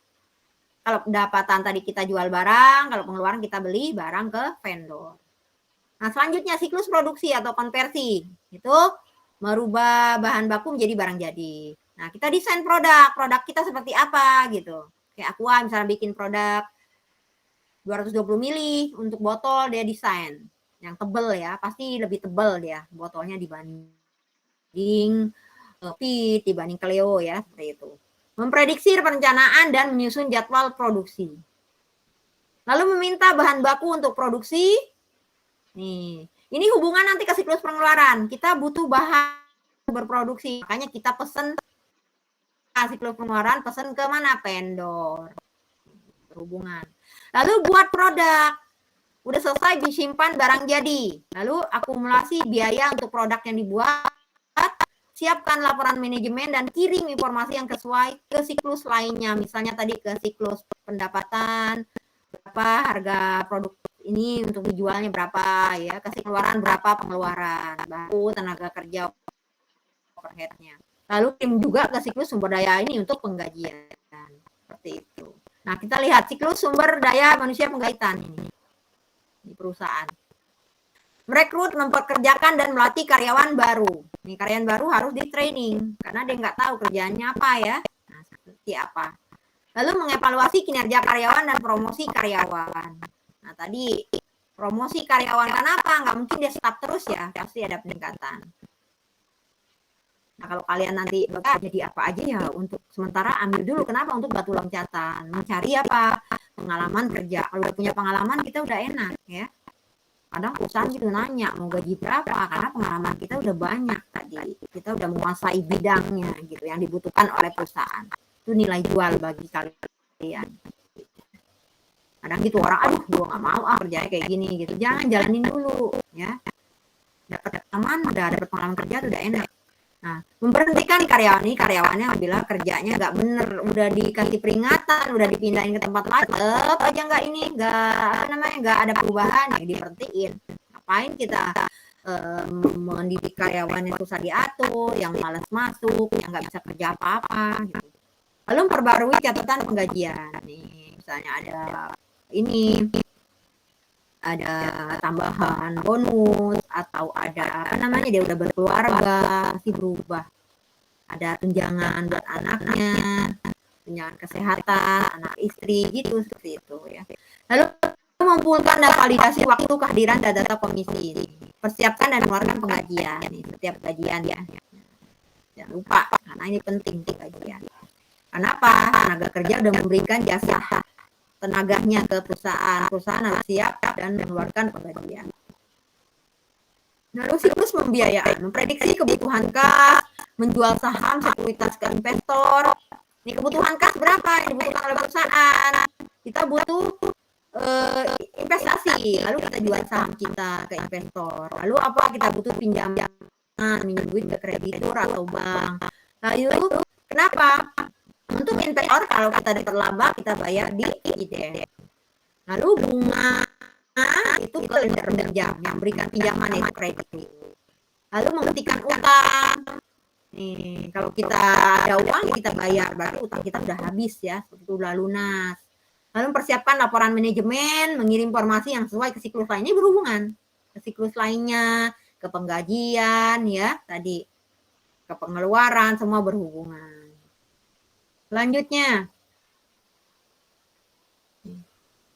Kalau pendapatan tadi kita jual barang, kalau pengeluaran kita beli barang ke vendor. Nah, selanjutnya siklus produksi atau konversi. Itu merubah bahan baku menjadi barang jadi. Nah, kita desain produk kita seperti apa gitu. Kayak Aqua misalnya bikin produk 220 mili untuk botol, dia desain yang tebel ya, pasti lebih tebel dia botolnya dibanding Pit, dibanding Cleo ya, seperti itu. Memprediksi perencanaan dan menyusun jadwal produksi. Lalu meminta bahan baku untuk produksi. Nih, ini hubungan nanti ke siklus pengeluaran. Kita butuh bahan berproduksi, makanya kita pesen siklus pengeluaran, pesen ke mana? Vendor. Berhubungan. Lalu buat produk. Udah selesai disimpan barang jadi. Lalu akumulasi biaya untuk produk yang dibuat. Siapkan laporan manajemen dan kirim informasi yang sesuai ke siklus lainnya. Misalnya tadi ke siklus pendapatan, berapa harga produk ini untuk dijualnya berapa ya, ke pengeluaran berapa pengeluaran, baku tenaga kerja overhead-nya. Lalu kirim juga ke siklus sumber daya ini untuk penggajian. Seperti itu. Nah, kita lihat siklus sumber daya manusia penggaitan ini di perusahaan. Merekrut, mempekerjakan, dan melatih karyawan baru. Nih, karyawan baru harus di training, karena dia nggak tahu kerjaannya apa ya. Nah, seperti apa. Lalu mengevaluasi kinerja karyawan dan promosi karyawan. Nah, tadi promosi karyawan, kenapa? Nggak mungkin dia stop terus ya, pasti ada peningkatan. Nah, kalau kalian nanti jadi apa aja ya, untuk sementara ambil dulu. Kenapa? Untuk batu loncatan. Mencari apa? Pengalaman kerja. Kalau udah punya pengalaman, kita udah enak ya. Kadang perusahaan gitu nanya mau gaji berapa, karena pengalaman kita udah banyak tadi, kita udah menguasai bidangnya gitu yang dibutuhkan oleh perusahaan. Itu nilai jual bagi kalian. Kadang gitu orang, aduh gue nggak mau kerjanya kayak gini gitu. Jangan, jalanin dulu ya. Dapat teman, udah dapat pengalaman kerja udah enak. Nah, memberhentikan karyawannya bila kerjanya nggak bener, udah dikasih peringatan, udah dipindahin ke tempat lain, tetap aja nggak ada perubahan, yang diberhentiin. Ngapain kita mendidik karyawan yang susah diatur, yang malas masuk, yang nggak bisa kerja apa-apa gitu. Lalu perbarui catatan penggajian. Nih, misalnya ada tambahan bonus atau ada dia udah berkeluarga, pasti berubah. Ada tunjangan buat anaknya, tunjangan kesehatan, anak istri gitu, seperti itu ya. Lalu mengumpulkan dan validasi waktu kehadiran data komisi. Persiapkan dan mengeluarkan penggajian nih, setiap gajian ya. Jangan lupa, karena ini penting gajian. Kenapa? Tenaga kerja udah memberikan jasa tenaganya ke perusahaan harus siap dan mengeluarkan penggajian. Lalu siklus pembiayaan, memprediksi kebutuhan kas, menjual saham sekuritas ke investor. Ini kebutuhan kas berapa yang dibutuhkan oleh perusahaan? Kita butuh investasi, lalu kita jual saham kita ke investor. Lalu apa? Kita butuh pinjaman, minjem duit ke kreditur atau bank. Lalu kenapa? Untuk investor kalau kita dapat laba kita bayar di dividen. Lalu bunga itu ke lender pinjam yang berikan pinjaman itu kredit. Lalu menghentikan utang. Nih, kalau kita ada uang kita bayar, berarti utang kita udah habis ya, itu udah lunas. Lalu persiapkan laporan manajemen, mengirim informasi yang sesuai ke siklus lainnya, berhubungan ke siklus lainnya, ke penggajian ya, tadi ke pengeluaran, semua berhubungan. Selanjutnya,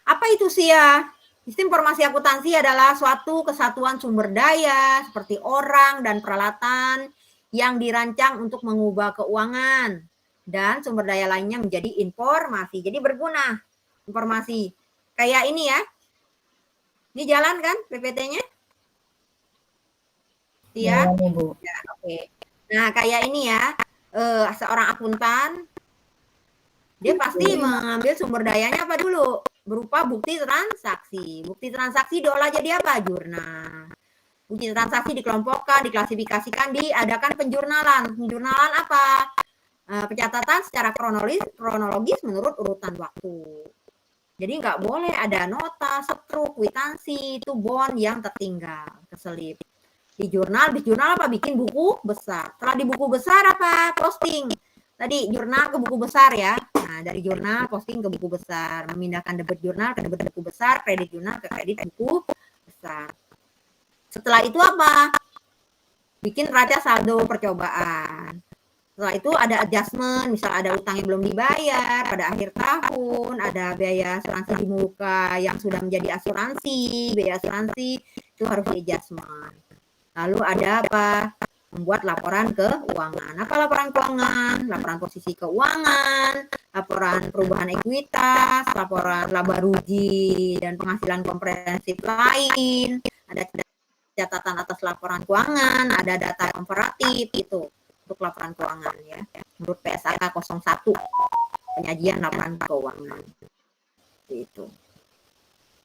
apa itu SIA? Sistem informasi akuntansi adalah suatu kesatuan sumber daya seperti orang dan peralatan yang dirancang untuk mengubah keuangan dan sumber daya lainnya menjadi informasi. Jadi berguna informasi. Kayak ini ya. Ini jalan kan PPT-nya? Iya. Jalan, Ibu. Ya, oke. Nah, kayak ini ya. Seorang akuntan dia pasti mengambil sumber dayanya apa dulu? Berupa bukti transaksi. Bukti transaksi diolah jadi apa? Jurnal. Bukti transaksi dikelompokkan, diklasifikasikan, diadakan penjurnalan. Penjurnalan apa? Pencatatan secara kronologis menurut urutan waktu. Jadi nggak boleh ada nota, setruk, kwitansi, itu bond yang tertinggal, keselip. Di jurnal apa? Bikin buku besar. Setelah di buku besar apa? Posting. Tadi jurnal ke buku besar ya. Nah, dari jurnal posting ke buku besar, memindahkan debit jurnal ke debit buku besar, kredit jurnal ke kredit buku besar. Setelah itu apa? Bikin neraca saldo percobaan. Setelah itu ada adjustment, misal ada utang yang belum dibayar pada akhir tahun, ada biaya asuransi di muka yang sudah menjadi asuransi, biaya asuransi itu harus di adjustment. Lalu ada apa? Membuat laporan keuangan. Apa laporan keuangan? Laporan posisi keuangan, laporan perubahan ekuitas, laporan laba rugi dan penghasilan komprehensif lain, ada catatan atas laporan keuangan, ada data komparatif itu untuk laporan keuangan ya. Menurut PSAK 01 penyajian laporan keuangan. Itu.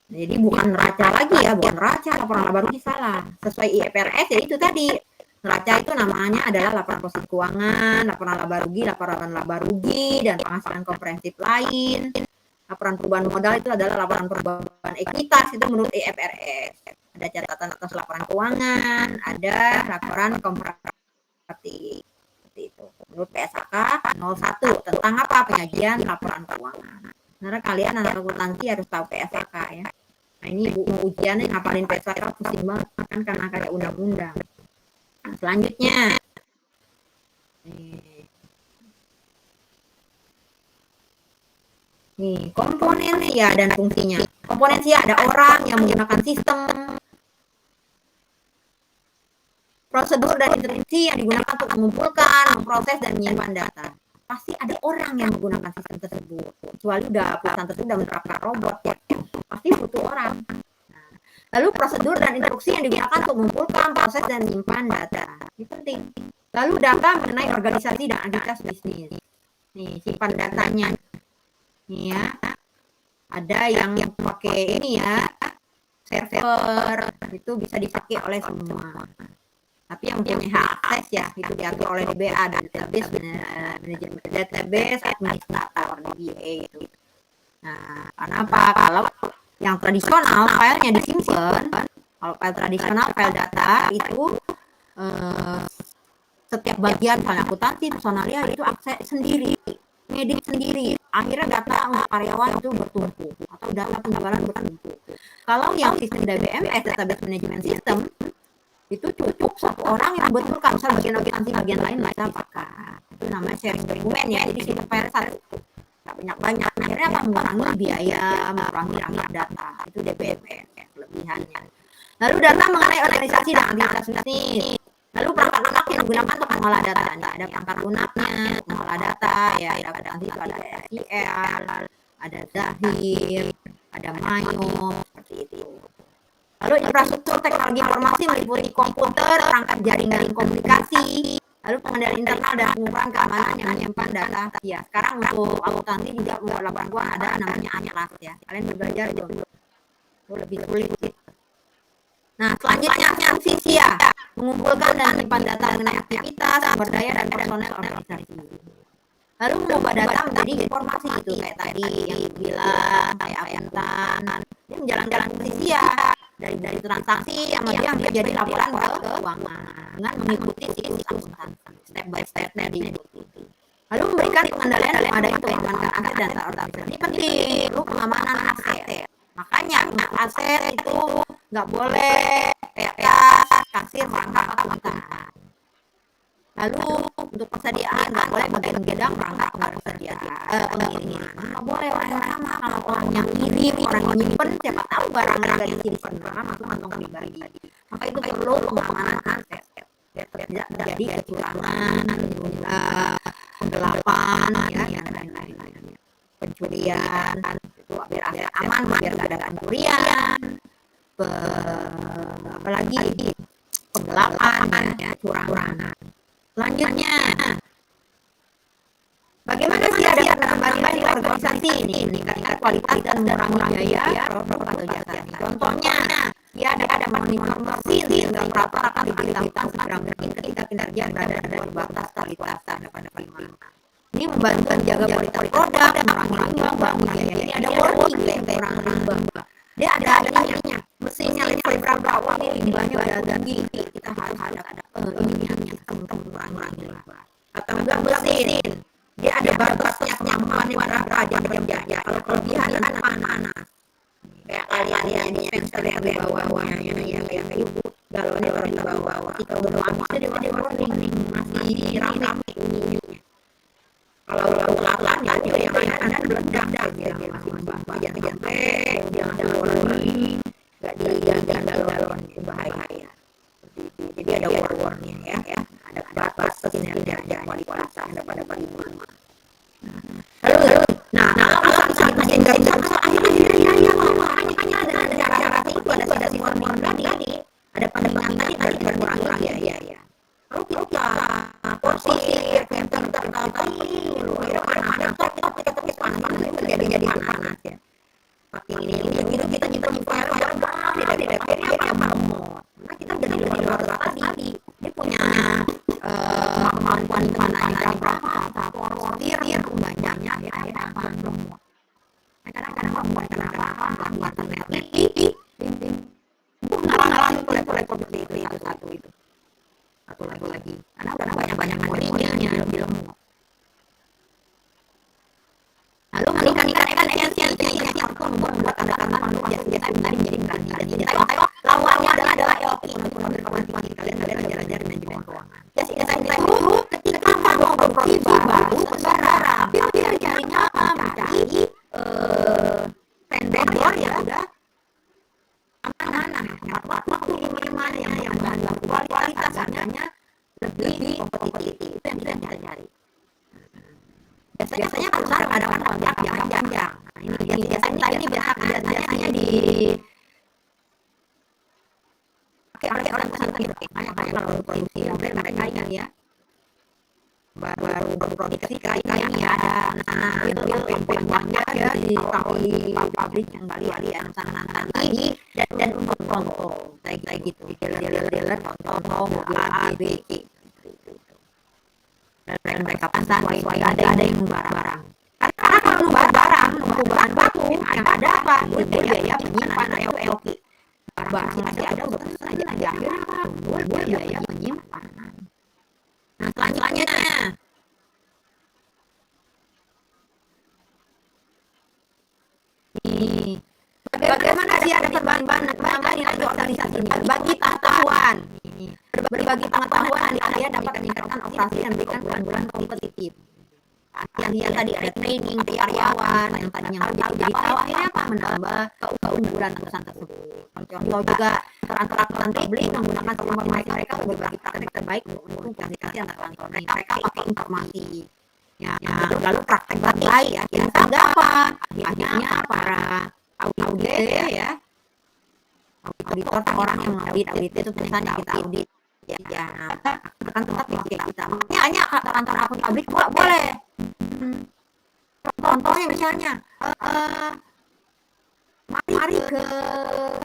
Jadi bukan neraca lagi ya, bukan neraca, laporan laba rugi salah. Sesuai IFRS ya itu tadi. Neraca itu namanya adalah laporan posisi keuangan, laporan laba rugi, dan penghasilan komprehensif lain. Laporan perubahan modal itu adalah laporan perubahan ekuitas, itu menurut IFRS. Ada catatan atas laporan keuangan, ada laporan komparatif. Seperti itu. Menurut PSAK 01 tentang apa? Penyajian laporan keuangan. Karena kalian anak akuntansi harus tahu PSAK ya. Nah ini Bu ujiannya ngapalin PSAK pusing banget kan karena kayak undang-undang. Nah, selanjutnya nih komponen SIA dan fungsinya. Komponen SIA ada orang yang menggunakan sistem, prosedur dan instruksi yang digunakan untuk mengumpulkan, memproses dan menyimpan data. Pasti ada orang yang menggunakan sistem tersebut. Kecuali perusahaan tersebut sudah menerapkan robot ya, pasti butuh orang. Lalu prosedur dan instruksi yang digunakan untuk mengumpulkan, proses, dan menyimpan data. Ini penting. Lalu data mengenai organisasi dan aktivitas bisnis. Nih, simpan datanya. Nih ya. Ada yang pakai ini ya, server. Itu bisa dipakai oleh semua. Tapi yang punya hak akses ya, itu diatur oleh DBA, database manajemen, database administrator, DBA itu. Nah, kenapa? Kalau yang tradisional filenya disimpan, kalau file tradisional, file data itu setiap bagian misalnya akuntansi, personalia itu akses sendiri, ngedit sendiri. Akhirnya data untuk karyawan itu bertumpuk atau data penjualan bertumpuk. Kalau yang sistem DBMS, database management system, itu cukup satu orang yang membetulkan, misal bagian akuntansi, bagian lain bisa pakai. Itu namanya sharing dokumen ya, jadi kita file satu. Nggak banyak-banyak, akhirnya apa? Mengurangi biaya, mengurangi data. Itu DBMS ya, kelebihannya. Lalu data mengenai organisasi dan aktivitas bisnis. Lalu perangkat lunak yang digunakan untuk mengolah data. Ada perangkat lunaknya untuk mengolah data, ya ada ada SQL, ada Zahir, ada Mayo, seperti itu. Lalu infrastruktur teknologi informasi meliputi komputer, perangkat jaringan komunikasi, lalu pengendalian internal dan pengumpulan keamanan yang menyimpan data. Ya, sekarang untuk akuntansi juga membuat laporan keuangan ada namanya Atlas ya. Kalian belajar itu lebih sulit. Nah, selanjutnya fungsi SIA, mengumpulkan dan menyimpan data mengenai aktivitas, sumber daya dan personel organisasi. Lalu mengubah data menjadi informasi itu kayak tadi yang dibilang kayak akuntan, dia menjalankan fungsi SIA dari transaksi yang dia menjadi laporan keuangan dengan mengikuti siklus akuntan step by step-nya diikuti. Lalu memberikan pengendalian dalam ada itu mengamankan aset dan organisasi. Ini penting, lu pengamanan aset. Makanya aset itu nggak boleh kayak kasir perangkat akuntan. Lalu untuk persediaan nggak boleh bagian gudang perangkat pengiriman. Nggak boleh orang sama, kalau orang yang ngirim, orang yang nyimpen, siapa tahu barang yang ada di sini masuk kantong pribadi. Maka itu perlu pengamanan aset. Tidak terjadi kecurangan, penggelapan, ya, dan lain-lain. Pencurian, itu biar aset aman, biar nggak ada pencurian. Apalagi penggelapan, ya, curangan. Selanjutnya, bagaimana sih ada penambahan di organisasi ini meningkatkan kualitas dan mengurangi biaya produk atau jasa. Contohnya, ya ada monitor mesin sehingga operator akan diberitahukan segera mungkin ketika kinerja berada di luar batas kualitas dan dapat diterima. Ini membantu menjaga kualitas produk, mengurangi limbah, ini ada warning kurang limbah. Dia ada ininya, mesinnya level berapa, wah ini limbahnya udah tinggi, kita harus ada ini sistem untuk mengurangi limbah. Atau enggak mesin, dia ada batasnya kemampuannya berapa jam-jamnya. Kalau kelebihan panas. Kayak kalian ini sensor yang di bawahnya ya kayak itu galonnya baru di bawah. Ketika udah habis dia warning masih rame bunyinya. Kalau pelan ya dia yang ada meledak dia masih jangan sampai dia ada warning enggak dijaga galon bahaya. Jadi ada warning ya. Ada batas kinerja kualitas dapat diterima. Lalu kalau misalnya masih enggak bisa akhirnya ada cara itu ada si warning tadi ada peningkatan tadi berkurang ya. Kalau kita posisi temperatur jadi panas ya. Makin ini kita nyimpen tidak akhirnya mau. Nah kita udah di luar tadi dia punya kemampuan panasnya berapa, porosir banyaknya ya belum. Kadang-kadang membuat kenapa internet itu ngalang seperti itu satu lagi karena udah banyak warningnya film. Lalu meningkatkan efisiensi untuk membuat tanda-tanda manusia kita menjadi berani dan ini tengok lawannya adalah LP kalian belajar manajemen keuangan. Ya saya itu ketika mau produksi baru barang dia carinya apa mencari vendor ya udah amanah waktu minimalnya yang bahan baku kualitas harganya lebih kompetitif itu yang kita cari. Biasanya perusahaan ada kontrak yang panjang. Nah, ini biasanya di pakai orang perusahaan itu kayak kalau produksi mereka ya baru produksi kayak ada panjangnya ya ditaruh di pabrik yang kalian sana tadi dan untuk contoh kayak gitu dealer contoh mobil A B C dan mereka pasang sesuai ada yang barang karena kalau barang bahan baku yang ada apa biaya penyimpanan LLP barang masih ada udah saja akhirnya biaya penyimpanan. Nah selanjutnya nih bagaimana sih ada penambahan nilai organisasi berbagi pengetahuan kalian dapat meningkatkan operasi dan berikan bulan-bulan kompetitif. Yang tadi ada training karyawan yang tadinya nggak jadi tahu akhirnya apa menambah keunggulan perusahaan tersebut. Contoh juga antara publik menggunakan informasi mereka untuk berbagi praktek terbaik untuk komunikasi antar kantor. Mereka pakai informasi ya lalu praktek baik ya kita apa akhirnya para auditor ya auditor orang yang mengaudit itu perusahaan yang kita audit ya akan tetap di kita. Makanya hanya kantor akun publik boleh. Contohnya misalnya mari ke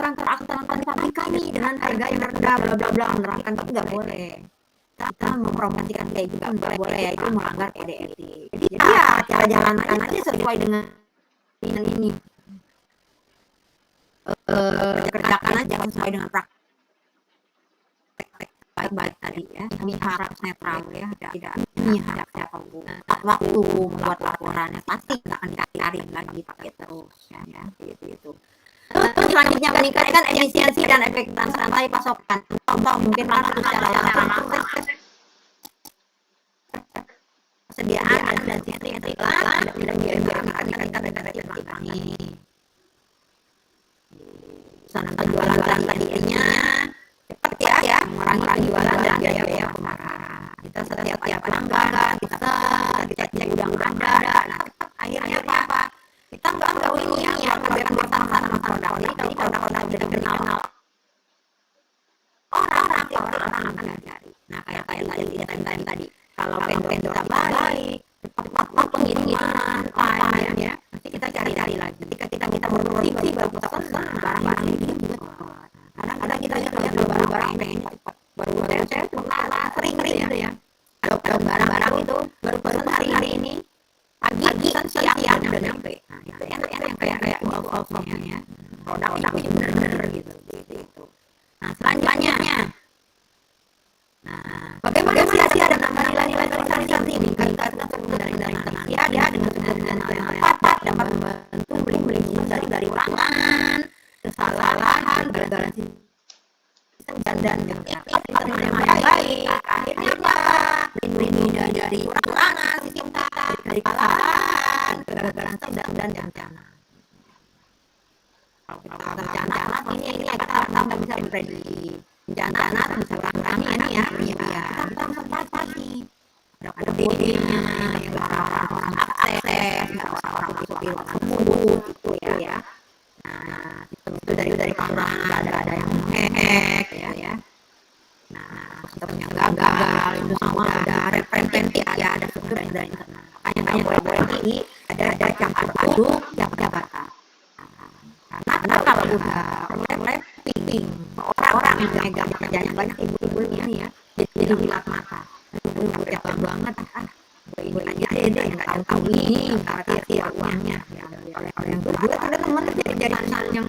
kantor akuntan publik kami dengan harga yang rendah bla bla bla menerapkan itu nggak boleh. Kita mempromosikan kayak gitu nggak boleh ya itu melanggar KDRT. Jadi ya cara jalankan aja sesuai dengan ini kerjakan aja sesuai dengan praktek baik tadi ya. Kami harap netral ya tidak memihak siapapun. Waktu membuat laporannya pasti kita akan dicari lagi pakai terus ya gitu. Terus selanjutnya meningkatkan efisiensi dan efektivitas rantai pasokan. Contoh mungkin langsung secara langsung persediaan dan sistem iklan dan meningkatkan efektivitas ini. Sana penjualan tadinya cepat ya, mengurangi penjualan dan biaya pemasaran. Kita setiap pelanggan kita cek udah ada. Nah, akhirnya apa? Kita nggak tahu ini yang berkaitan sama produk. Jadi kalau produk-produk sudah dikenal orang akan cari. Nah, kayak tadi. Kalau vendor kita baik, cepat pengiriman, time ya. Nanti kita cari lagi. Ketika kita berproduksi baru kita pesan barang-barang ini. Kadang kita lihat barang-barang pengen cepat. Baru saya pernah sering gitu ya. Kalau barang-barang itu baru pesan hari ini, pagi kan siang udah nyampe. Nah, itu yang kayak ya. Produk tapi benar-benar gitu. Nah, selanjutnya. Nah, bagaimana sia-sia dan tambah nilai-nilai toleransi meningkatkan dari sia dia dengan hal yang tepat dapat membantu beli dari ulangan, kesalahan, kegagalan sistem dan yang baik. Akhirnya apa? Melindungi dari ulangan, sistem dari kesalahan, kegagalan sistem dan rencana. Kalau kita rencana ini kita tambah bisa memprediksi. Rencana bisa berani ini ya. Kita bisa pasti. Ada kodenya, yang orang akses, orang sopir sembunyi itu ya. Nah, itu dari orang ada yang hack ya. Nah, sistemnya gagal itu semua ada referensi ya, ada struktur dari internal. Makanya boleh ada campur aduk jabatan. Karena kalau udah mulai ping orang yang megang kerjanya banyak ibu-ibunya nih ya, jadi hilang mata. Itu capek banget. Gue aja deh nggak tahu ini kira uangnya. Oleh yang kedua ada teman jadi yang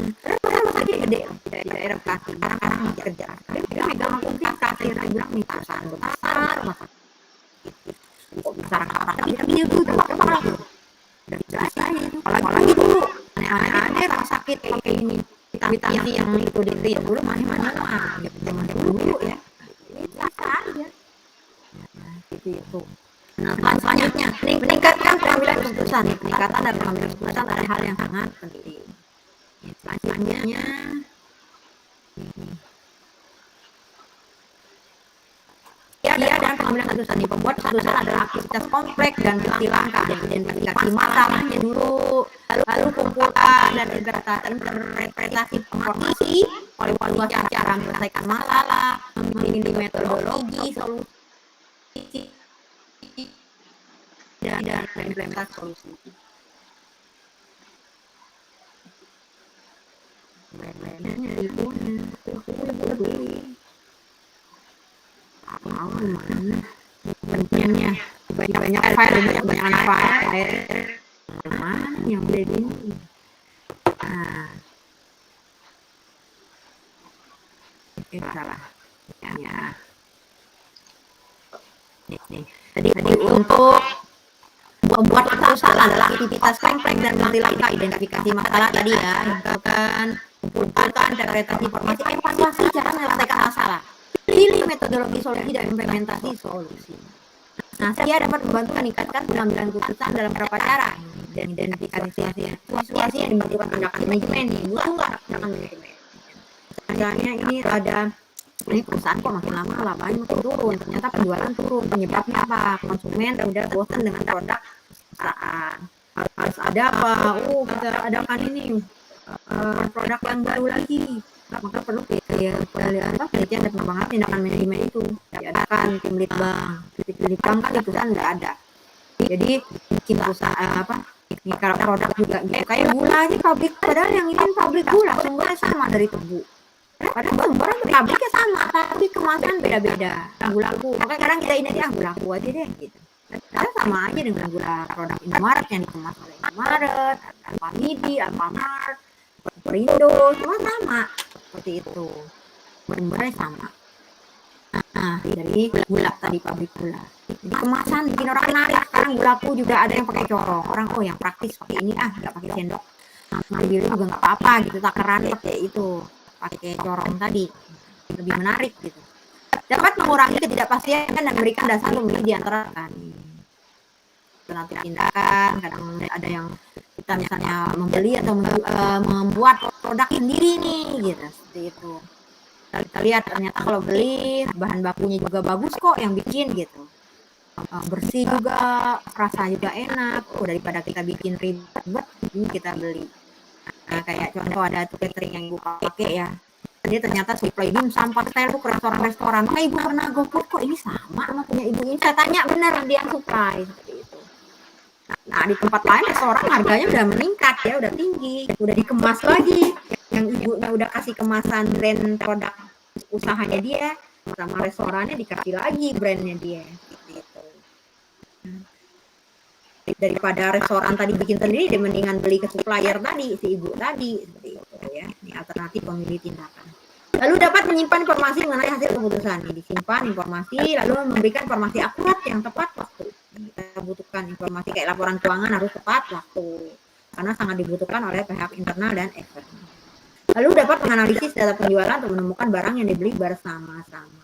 masih gede di daerah Bekasi. Sekarang masih kerja. Dia megang kunci kasir, dia bilang nih perusahaan besar, besar apa? Tapi dia tuh apa? Dari jelas aja itu. Apalagi dulu aneh-aneh rumah sakit pakai ini vitamin yang itu dulu mana zaman dulu ya. Biasa aja. Itu. Nah, selanjutnya meningkatkan pengambilan keputusan. Peningkatan dan pengambilan keputusan adalah hal yang sangat penting. Selanjutnya dia dan pengambilan keputusan. Pembuat keputusan adalah aktivitas kompleks dan berlangkah. Identifikasi masalahnya dulu, lalu kumpulan dan interpretasi informasi, evaluasi cara menyelesaikan masalah, memilih metodologi solusi dan implementasi solusi. Mau mana? Pentingnya banyak file, banyak file. Mana yang udah ini? Nah, salah. Ya. Nih. Tadi untuk membuat keputusan adalah aktivitas kompleks dan multi-langkah identifikasi masalah tadi ya, kan kumpulkan interpretasi informasi, evaluasi cara menyelesaikan masalah, pilih metodologi solusi dan implementasi solusi. Nah, saya dapat membantu meningkatkan pengambilan keputusan dalam beberapa cara dan identifikasi situasi yang dibutuhkan tindakan manajemen butuh nggak tindakan manajemen. Misalnya ini ada ini perusahaan kok makin lama labanya makin turun, ternyata penjualan turun, penyebabnya apa? Konsumen udah bosan dengan produk perusahaan, harus ada apa? Kita adakan ini produk yang baru lagi, maka perlu penelitian dan pengembangan tindakan manajemen itu diadakan tim litbang kan di perusahaan nggak ada, jadi bikin perusahaan ini kalau produk juga gitu kayak gula aja pabrik, padahal yang ini pabrik gula sumbernya sama dari tebu. Padahal sumbernya pabriknya sama, tapi kemasan beda-beda. Gulaku, makanya sekarang kita ini aja gulaku aja deh gitu. Karena sama aja dengan gula produk Indomaret yang dikemas oleh Indomaret, Alfamidi, Alfamart, Perindo, semua sama seperti itu. Sumbernya sama. Nah, dari gula tadi pabrik gula. Jadi kemasan bikin orang menarik. Sekarang gulaku juga ada yang pakai corong. Orang yang praktis pakai ini nggak pakai sendok. nama bibir juga nggak apa-apa gitu, takaran pakai itu, pakai corong tadi lebih menarik gitu. Dapat mengurangi ketidakpastian dan memberikan dasar untuk memilih di antara kan. Nanti tindakan, kadang ada yang kita misalnya membeli atau membuat produk sendiri nih gitu, seperti itu. Kita lihat ternyata kalau beli bahan bakunya juga bagus kok yang bikin gitu, bersih juga, rasa juga enak, daripada kita bikin ribet ini kita beli. Nah, kayak contoh ada tuh catering yang ibu pakai ya, dia ternyata supply dimsum style tuh ke restoran-restoran. Maka ibu pernah GoFood kok ini sama punya ibu ini. Saya tanya bener dia supply seperti itu. Nah di tempat lain restoran harganya udah meningkat ya, udah tinggi, udah dikemas lagi. Yang ibunya udah kasih kemasan brand produk usahanya dia, sama restorannya dikasih lagi brandnya dia. Gitu. Daripada restoran tadi bikin sendiri, dia mendingan beli ke supplier tadi, si ibu tadi, seperti itu ya. Ini alternatif pemilih tindakan. Lalu dapat menyimpan informasi mengenai hasil keputusan. Disimpan informasi, lalu memberikan informasi akurat yang tepat waktu. Kita butuhkan informasi kayak laporan keuangan harus tepat waktu, karena sangat dibutuhkan oleh pihak internal dan eksternal. Lalu dapat menganalisis data penjualan untuk menemukan barang yang dibeli bersama-sama.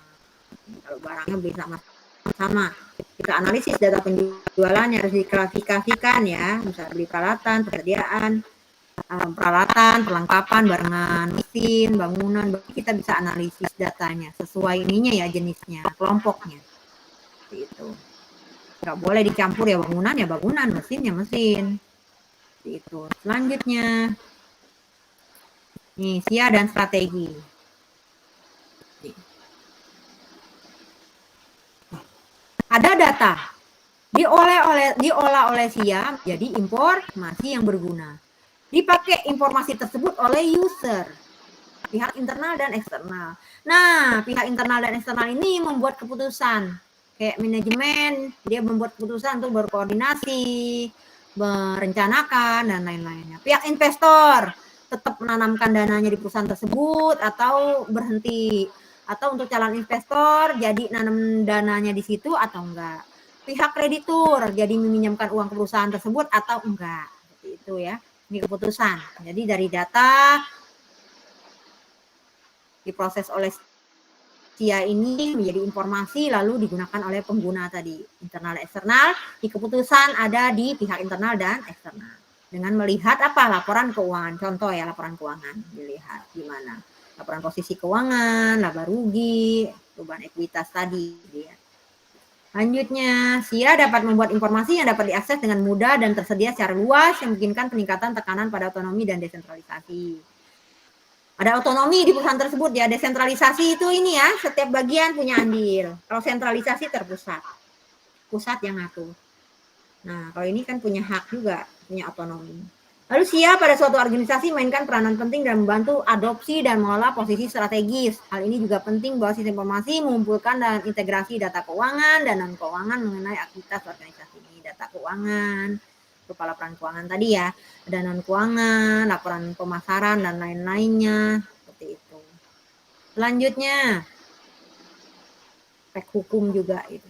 Kalau barangnya beli sama-sama, kita analisis data penjualan yang harus diklasifikasikan ya, misalnya beli peralatan, persediaan, peralatan, perlengkapan, barengan mesin, bangunan, kita bisa analisis datanya sesuai ininya ya, jenisnya, kelompoknya. Itu nggak boleh dicampur ya, bangunan, mesin ya mesin. Itu. Selanjutnya, nih SIA dan strategi. Ada data diolah oleh SIA jadi informasi yang berguna. Dipakai informasi tersebut oleh user, pihak internal dan eksternal. Nah, pihak internal dan eksternal ini membuat keputusan. Kayak manajemen, dia membuat keputusan untuk berkoordinasi, merencanakan, dan lain-lainnya. Pihak investor tetap menanamkan dananya di perusahaan tersebut atau berhenti. Atau untuk calon investor, jadi nanam dananya di situ atau enggak. Pihak kreditur, jadi meminjamkan uang ke perusahaan tersebut atau enggak. Seperti itu ya. Ini keputusan. Jadi dari data diproses oleh SIA ini menjadi informasi lalu digunakan oleh pengguna tadi, internal dan eksternal. Di keputusan ada di pihak internal dan eksternal. Dengan melihat apa? Laporan keuangan. Contoh ya, laporan keuangan. Dilihat gimana. Laporan posisi keuangan, laba rugi, perubahan ekuitas tadi. Lanjutnya, SIA dapat membuat informasi yang dapat diakses dengan mudah dan tersedia secara luas yang memungkinkan peningkatan tekanan pada otonomi dan desentralisasi. Ada otonomi di perusahaan tersebut ya, desentralisasi itu ini ya, setiap bagian punya andil. Kalau sentralisasi terpusat, pusat yang ngatur. Nah, kalau ini kan punya hak juga, punya otonomi. Lalu SIA pada suatu organisasi mainkan peranan penting dalam membantu adopsi dan mengelola posisi strategis. Hal ini juga penting bahwa sistem informasi mengumpulkan dan integrasi data keuangan dan non-keuangan mengenai aktivitas organisasi ini. Data keuangan, berupa laporan keuangan tadi ya, ada non-keuangan, laporan pemasaran, dan lain-lainnya. Seperti itu. Selanjutnya, aspek hukum juga itu.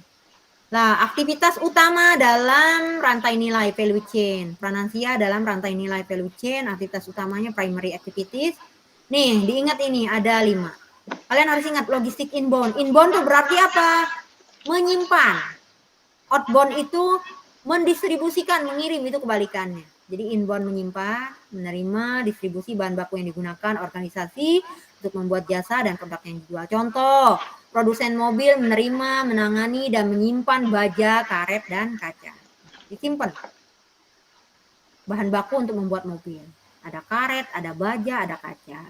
Nah, aktivitas utama dalam rantai nilai value chain. Peranan SIA dalam rantai nilai value chain, aktivitas utamanya primary activities. Nih, diingat ini ada 5. Kalian harus ingat logistik inbound. Inbound itu berarti apa? Menyimpan. Outbound itu mendistribusikan, mengirim, itu kebalikannya. Jadi inbound menyimpan, menerima, distribusi bahan baku yang digunakan organisasi untuk membuat jasa dan produk yang dijual. Contoh, produsen mobil menerima, menangani, dan menyimpan baja, karet, dan kaca. Disimpan. Bahan baku untuk membuat mobil. Ada karet, ada baja, ada kaca.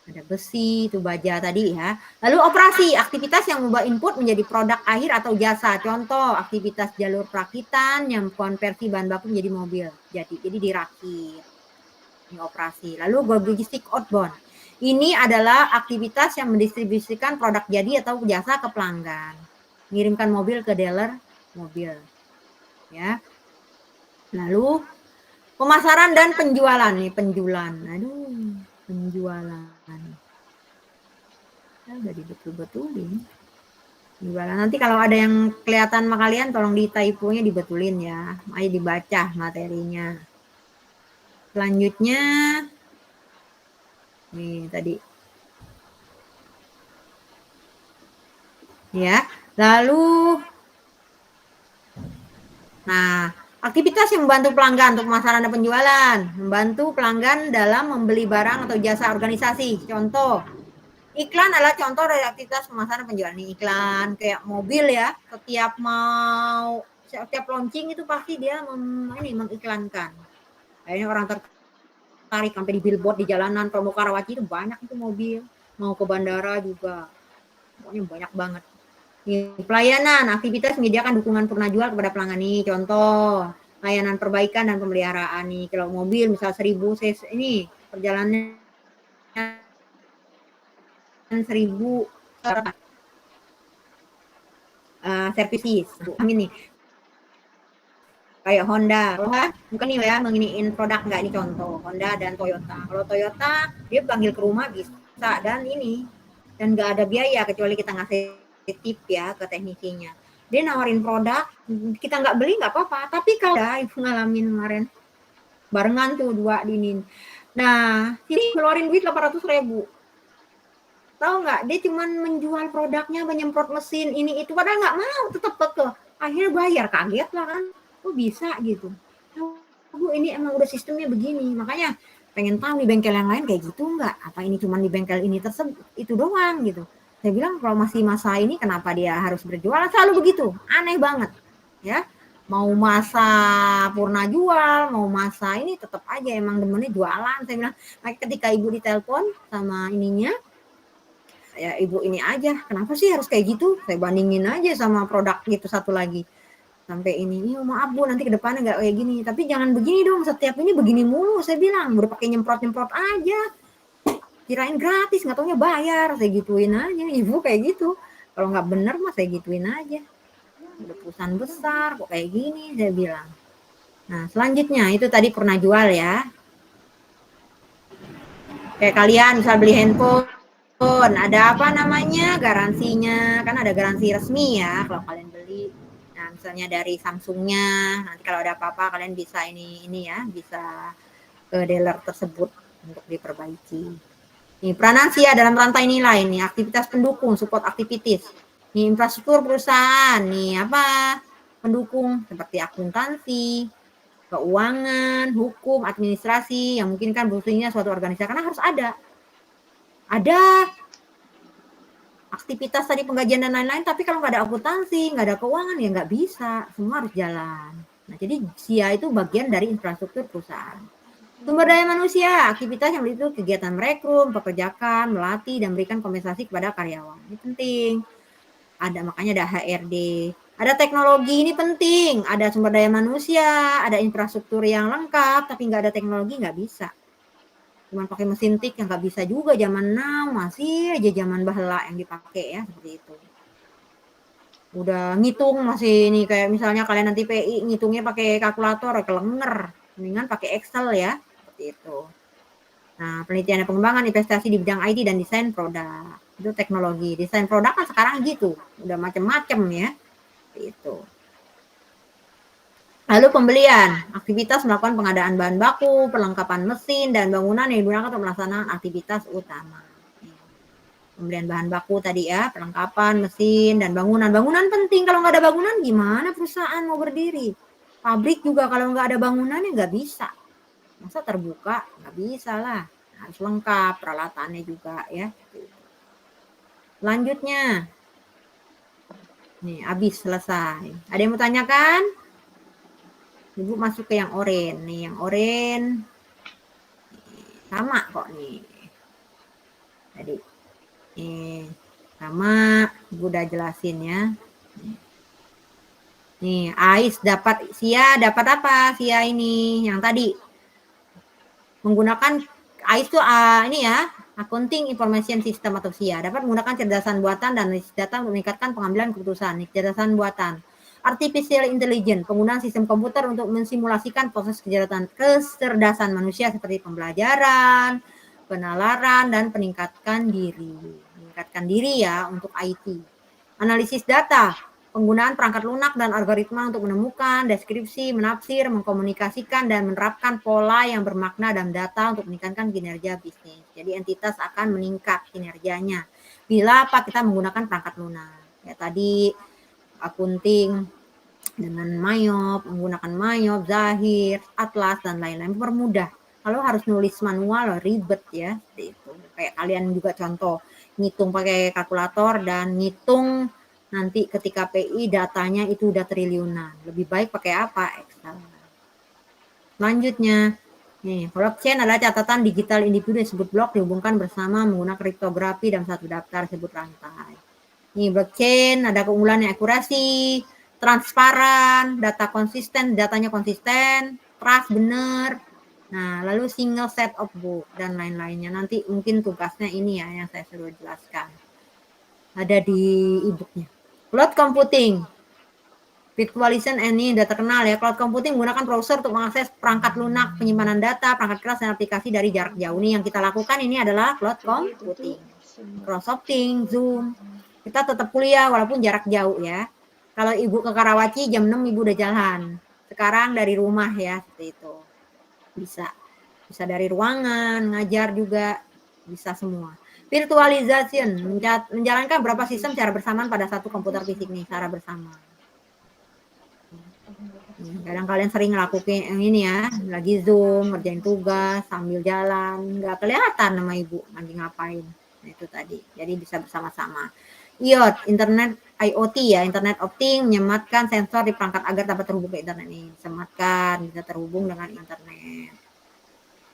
Ada besi, itu baja tadi ya. Lalu operasi, aktivitas yang mengubah input menjadi produk akhir atau jasa. Contoh, aktivitas jalur perakitan yang konversi bahan baku menjadi mobil. Jadi dirakit. Ini operasi. Lalu logistik outbound. Ini adalah aktivitas yang mendistribusikan produk jadi atau jasa ke pelanggan. Mengirimkan mobil ke dealer mobil. Ya. Lalu pemasaran dan penjualan nih, penjualan. Aduh, penjualan. Udah dibetul-betulin. Penjualan. Nanti kalau ada yang kelihatan sama kalian tolong di typo-nya dibetulin ya. Ayo dibaca materinya. Selanjutnya, nih tadi. Ya, lalu, nah, aktivitas yang membantu pelanggan untuk pemasaran dan penjualan. Membantu pelanggan dalam membeli barang atau jasa organisasi. Contoh, iklan adalah contoh dari aktivitas pemasaran penjualan. Nih, iklan kayak mobil ya, setiap launching itu pasti dia mengiklankan. Akhirnya orang tertarik sampai di billboard di jalanan. Promo Karawaci itu banyak itu mobil, mau ke bandara juga, pokoknya banyak banget. Nih, pelayanan, aktivitas menyediakan dukungan purna jual kepada pelanggan nih. Contoh, layanan perbaikan dan pemeliharaan nih. Kalau mobil misal 1000 cc ini perjalanannya 1000 servisis. Amin nih. Kayak Honda, bukan nih ya menginiin produk nggak, ini contoh Honda dan Toyota. Kalau Toyota dia panggil ke rumah bisa, dan nggak ada biaya kecuali kita ngasih tip ya ke teknisinya. Dia nawarin produk, kita nggak beli nggak apa-apa. Tapi kalau ibu ngalamin kemarin barengan tuh 2 dinin. Nah, ini keluarin duit 800.000. Tahu nggak? Dia cuman menjual produknya, menyemprot mesin ini itu, padahal nggak mau, tetap kekeh. Akhirnya bayar, kaget lah kan. Kok bisa gitu? Bu, ini emang udah sistemnya begini. Makanya pengen tahu di bengkel yang lain kayak gitu nggak? Apa ini cuma di bengkel ini tersebut itu doang gitu? Saya bilang kalau masih masa ini kenapa dia harus berjualan selalu begitu? Aneh banget, ya. Mau masa purna jual, mau masa ini tetap aja emang demennya jualan. Saya bilang, ketika ibu ditelepon sama ininya, ya ibu ini aja, kenapa sih harus kayak gitu? Saya bandingin aja sama produk gitu satu lagi. Sampai ini, maaf Bu, nanti ke depannya nggak kayak gini. Tapi jangan begini dong, setiap ini begini mulu, saya bilang. Udah pakai nyemprot-nyemprot aja. Kirain gratis, nggak taunya bayar. Saya gituin aja, ibu kayak gitu. Kalau nggak bener mah saya gituin aja. Udah perusahaan besar, kok kayak gini, saya bilang. Nah, selanjutnya, itu tadi pernah jual ya. Kayak kalian misal beli handphone, ada apa namanya, garansinya. Kan ada garansi resmi ya, kalau kalian beli. Nah, misalnya dari Samsungnya, nanti kalau ada apa-apa kalian bisa ini ya, bisa ke dealer tersebut untuk diperbaiki. Nih, peranan SIA dalam rantai nilai nih, aktivitas pendukung, support activities. Nih, infrastruktur perusahaan, nih apa? Pendukung seperti akuntansi, keuangan, hukum, administrasi, yang mungkin kan fungsinya suatu organisasi karena harus ada. Ada aktivitas tadi penggajian dan lain-lain, tapi kalau nggak ada akuntansi, nggak ada keuangan ya nggak bisa, semua harus jalan. Nah, jadi SIA itu bagian dari infrastruktur perusahaan. Sumber daya manusia, aktivitas yang itu kegiatan merekrut, pekerjakan, melatih, dan berikan kompensasi kepada karyawan. Ini penting. Ada, makanya ada HRD. Ada teknologi, ini penting. Ada sumber daya manusia, ada infrastruktur yang lengkap, tapi nggak ada teknologi nggak bisa. Cuma pakai mesin tik yang nggak bisa juga zaman now, masih aja zaman bahla yang dipakai ya, seperti itu. Udah ngitung masih ini, kayak misalnya kalian nanti PI ngitungnya pakai kalkulator, kelenger. Mendingan pakai Excel ya. Itu. Nah, penelitian dan pengembangan investasi di bidang IT dan desain produk. Itu teknologi. Desain produk kan sekarang gitu. Udah macam-macam ya. Itu. Lalu pembelian. Aktivitas melakukan pengadaan bahan baku, perlengkapan mesin, dan bangunan yang digunakan untuk melaksanakan aktivitas utama. Pembelian bahan baku tadi ya, perlengkapan, mesin, dan bangunan. Bangunan penting. Kalau nggak ada bangunan gimana perusahaan mau berdiri? Pabrik juga kalau nggak ada bangunannya nggak bisa. Masa terbuka? Nggak bisa lah. Harus lengkap peralatannya juga ya. Selanjutnya. Nih, habis selesai. Ada yang mau tanyakan? Ibu masuk ke yang oranye. Nih, yang oranye. Sama kok nih. Tadi. Sama. Ibu udah jelasin ya. Nih, AIS dapat, SIA dapat apa? SIA ini, yang tadi. Menggunakan AIS itu ini ya, Accounting Information System atau SIA, dapat menggunakan kecerdasan buatan dan analisis data untuk meningkatkan pengambilan keputusan. Kecerdasan buatan, Artificial Intelligence, penggunaan sistem komputer untuk mensimulasikan proses kecerdasan manusia seperti pembelajaran, penalaran, dan meningkatkan diri ya untuk IT. Analisis data, penggunaan perangkat lunak dan algoritma untuk menemukan, deskripsi, menafsir, mengkomunikasikan, dan menerapkan pola yang bermakna dalam data untuk meningkatkan kinerja bisnis. Jadi entitas akan meningkat kinerjanya bila apa kita menggunakan perangkat lunak. Ya tadi akunting dengan Mayop, menggunakan Mayop, Zahir, Atlas, dan lain-lain mempermudah. Kalau harus nulis manual ribet ya, seperti itu. Kayak kalian juga contoh ngitung pakai kalkulator dan ngitung nanti ketika PI datanya itu udah triliunan. Lebih baik pakai apa? Excel. Selanjutnya, nih, blockchain adalah catatan digital individu disebut blok dihubungkan bersama menggunakan kriptografi dalam satu daftar disebut rantai. Nih, blockchain ada keunggulan yang akurasi, transparan, data konsisten, datanya konsisten, trust benar. Nah, lalu single set of book dan lain-lainnya. Nanti mungkin tugasnya ini ya yang saya suruh jelaskan. Ada di e-booknya. Cloud computing. Virtualization ini udah terkenal ya. Cloud computing menggunakan browser untuk mengakses perangkat lunak, penyimpanan data, perangkat keras, dan aplikasi dari jarak jauh. Nih yang kita lakukan ini adalah cloud computing. Microsoft Teams, Zoom. Kita tetap kuliah walaupun jarak jauh ya. Kalau ibu ke Karawaci jam 6 ibu udah jalan. Sekarang dari rumah ya, seperti itu. Bisa dari ruangan, ngajar juga, bisa semua. Virtualization, menjalankan beberapa sistem secara bersamaan pada satu komputer fisik nih, secara bersama. Kadang kalian sering ngelakuin yang ini ya, lagi Zoom, ngerjain tugas, sambil jalan, nggak kelihatan sama ibu lagi ngapain. Nah, itu tadi, jadi bisa bersama-sama. IoT, Internet IoT ya, Internet of Things, menyematkan sensor di perangkat agar dapat terhubung ke internet ini. Disematkan, bisa terhubung dengan internet.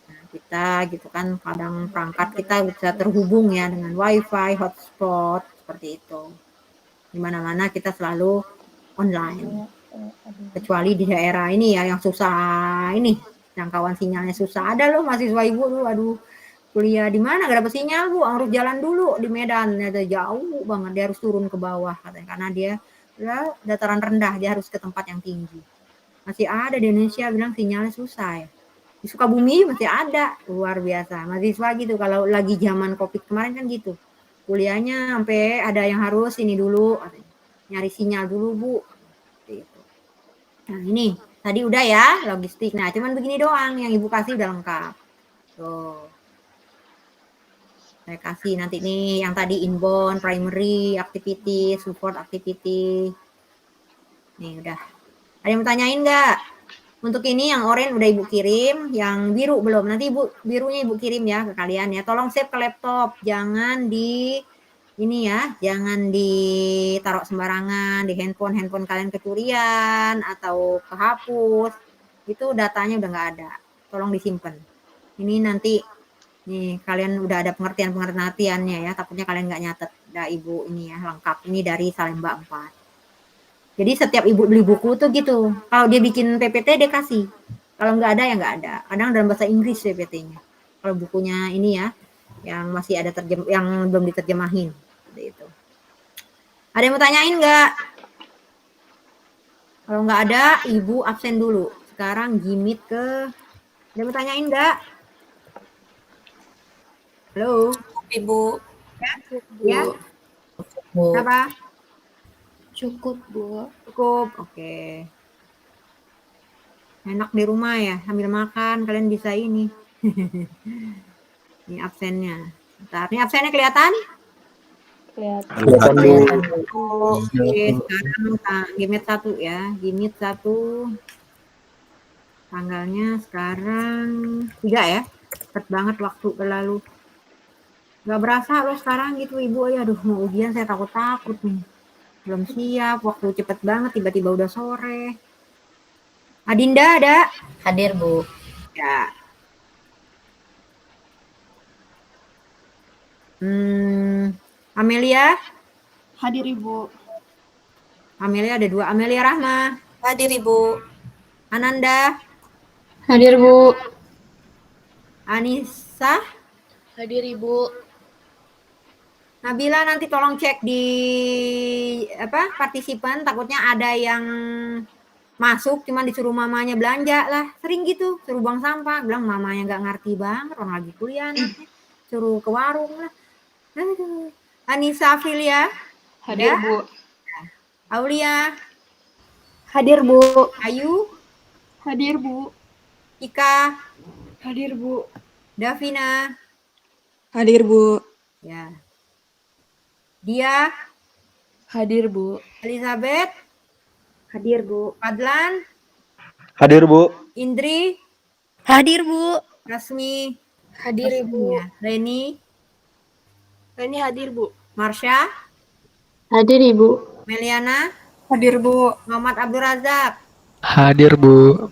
Nah, kita gitu kan, kadang perangkat kita bisa terhubung ya dengan wifi, hotspot, seperti itu. Dimana-mana kita selalu online. Kecuali di daerah ini ya, yang susah ini, jangkauan sinyalnya susah. Ada loh mahasiswa ibu tuh, aduh, kuliah di mana gak dapet sinyal bu, harus jalan dulu di Medan, ada jauh banget, dia harus turun ke bawah katanya, karena dia ya, dataran rendah, dia harus ke tempat yang tinggi. Masih ada di Indonesia bilang sinyalnya susah ya. Di Sukabumi masih ada, luar biasa. Mahasiswa gitu, kalau lagi zaman COVID kemarin kan gitu. Kuliahnya sampai ada yang harus ini dulu, katanya, nyari sinyal dulu bu. Gitu. Nah ini, tadi udah ya logistik. Nah cuman begini doang, yang ibu kasih udah lengkap. Tuh. Saya kasih nanti nih yang tadi inbound, primary, activity, support activity. Nih udah. Ada yang mau tanyain nggak? Untuk ini yang oranye udah ibu kirim, yang biru belum. Nanti ibu birunya ibu kirim ya ke kalian ya. Tolong save ke laptop, jangan di ini ya, jangan ditaruh sembarangan di handphone kalian kecurian atau kehapus. Itu datanya udah nggak ada. Tolong disimpan. Ini nanti nih kalian udah ada pengertiannya ya, takutnya kalian nggak nyatet. Udah ibu ini ya lengkap, ini dari Salemba 4. Jadi setiap ibu beli buku tuh gitu, kalau dia bikin PPT dia kasih, kalau nggak ada ya nggak ada. Kadang dalam bahasa Inggris PPT-nya, kalau bukunya ini ya yang masih ada yang belum diterjemahin seperti itu. Ada yang mau tanyain nggak? Kalau nggak ada ibu absen dulu. Sekarang Jimit ke, ada yang mau tanyain nggak? Halo. Ibu. Ya. Bu. Apa? Cukup, Bu. Cukup. Oke. Enak di rumah ya, sambil makan kalian bisa ini. Ini absennya. Bentar, ini absennya kelihatan? Kelihatan Bu. Oke, sekarang Gimit 1 ya. Gimit 1. Tanggalnya sekarang 3 ya. Cepet banget waktu berlalu. Gak berasa loh sekarang gitu ibu. Ya aduh mau ujian saya takut-takut nih. Belum siap, waktu cepet banget tiba-tiba udah sore. Adinda ada? Hadir, Bu. Ya. Amelia? Hadir, Ibu. Amelia ada 2. Amelia Rahma? Hadir, Ibu. Ananda? Hadir, Bu. Anissa? Hadir, Ibu. Nabila nanti tolong cek di partisipan, takutnya ada yang masuk cuman disuruh mamanya belanja lah, sering gitu, suruh buang sampah, bilang mamanya nggak ngerti banget, orang lagi kuliah anaknya, suruh ke warung lah. Aduh. Anissa Afilia? Hadir, Bu. Aulia, Hadir, Bu. Ayu, Hadir, Bu. Ika, Hadir, Bu. Davina, Hadir, Bu. ya. Dia, Hadir, Bu. Elizabeth, Hadir, Bu. Fadlan, Hadir, Bu. Indri, Hadir, Bu. Rasmi, Hadir, Ibu. ya. Reni, Ini hadir, Bu. Marsha, Hadir, Ibu. Meliana, Hadir, Bu. Muhammad Abdul Razak. Hadir, Bu.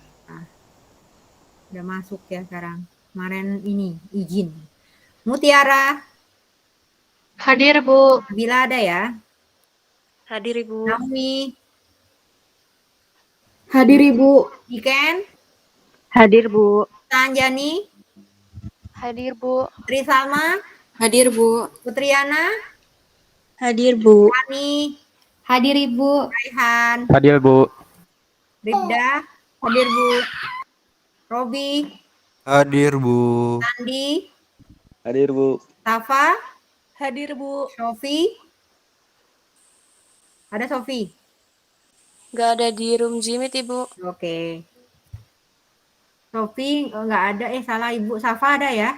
Udah masuk ya sekarang. Kemarin ini izin. Mutiara, Hadir, Bu. Nabila ada ya. Hadir, Ibu. Naomi, Hadir, Ibu. Iken, Hadir, Bu. Tanjani, Hadir, Bu. Tri Salma, Hadir, Bu. Putriana, Hadir, Bu. Ani, Hadir, Ibu. Raihan, Hadir, Bu. Ribda, hadir Bu. Robi, Hadir, Bu. Andi, Hadir, Bu. Safa, Hadir, Bu. Sofi. Ada Sofi? Gak ada di room Jimit, Ibu. Oke. Sofi nggak ada, salah Ibu Safa ada ya?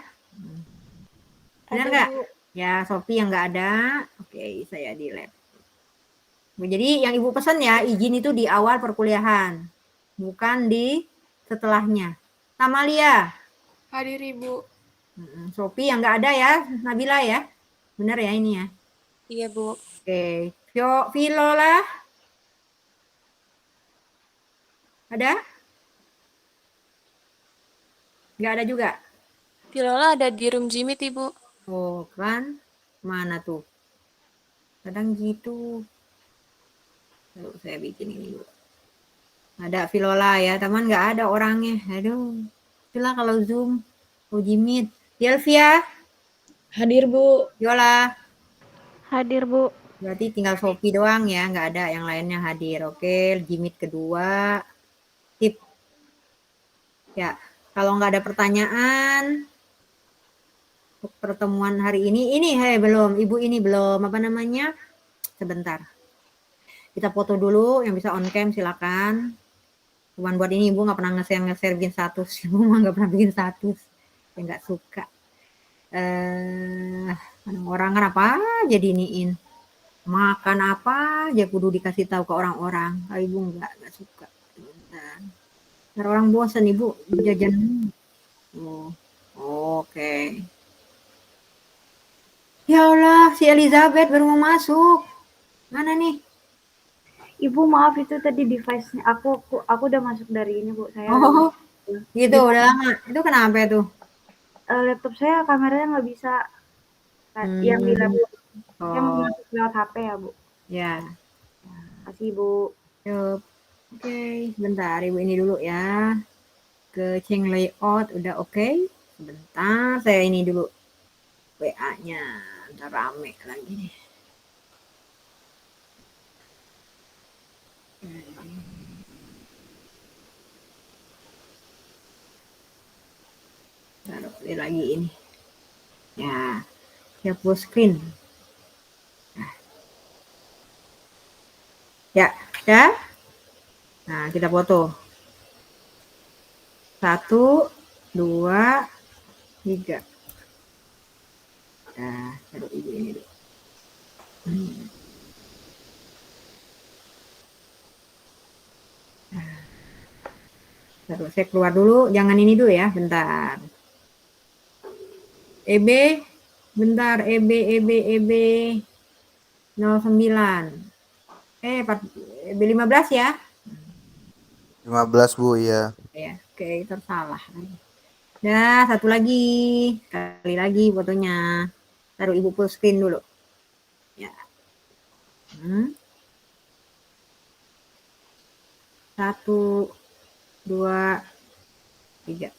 Benar nggak? Ya, Sofi yang nggak ada. Oke, saya delete. Jadi yang Ibu pesan ya, izin itu di awal perkuliahan, bukan di setelahnya. Tamalia, Hadir, Ibu. Sofi yang nggak ada ya, Nabila ya? Benar ya ini ya? Iya, Bu. Oke, Vilola, ada? Nggak ada juga? Pilola ada di room Jimit, Ibu. Oh kan, mana tuh? Kadang gitu. Lalu saya bikin ini dulu. Ada Vilola ya, teman nggak ada orangnya. Aduh, itulah kalau Zoom, uji Meet. Delvia, Hadir, Bu. Yola. Hadir, Bu. Berarti tinggal Sophie doang ya, nggak ada yang lainnya hadir. Oke, Jimit kedua. Tip. Ya, kalau nggak ada pertanyaan untuk pertemuan hari ini belum, Ibu ini belum, apa namanya? Sebentar. Kita foto dulu, yang bisa on cam silakan. Cuman buat ini Ibu nggak pernah nge-share bikin status. Ibu mah nggak pernah bikin status. Saya nggak suka. Orang kan apa aja diniin. Makan apa aja kudu dikasih tahu ke orang-orang. Ibu nggak suka. Ntar orang bosan Ibu jajan. Oh, oke. Ya Allah, si Elizabeth baru mau masuk. Mana nih? Ibu maaf itu tadi device-nya aku udah masuk dari ini, Bu. Saya Oh, gitu udah lama. Itu kenapa itu? laptop saya kameranya nggak bisa yang di laptop. Saya mau masuk lewat HP ya, Bu. Ya. Kasih, Bu. Yup. Oke, sebentar Ibu ini dulu ya. Ke change layout udah oke. Sebentar, saya ini dulu WA-nya. Ntar rame lagi nih. Taruh lagi ini. Ya, siap full screen. Ya, ya. Nah, kita foto. 1, 2, 3. Nah, taruh Ibu ini dulu. Taruh, saya keluar dulu, jangan ini dulu ya, bentar. EB, bentar, EB 09. EB 15 ya? 15, Bu, ya. Ya, oke, tersalah. Nah, satu lagi. Kali lagi fotonya. Taruh Ibu full screen dulu. Ya. 1, 2, 3.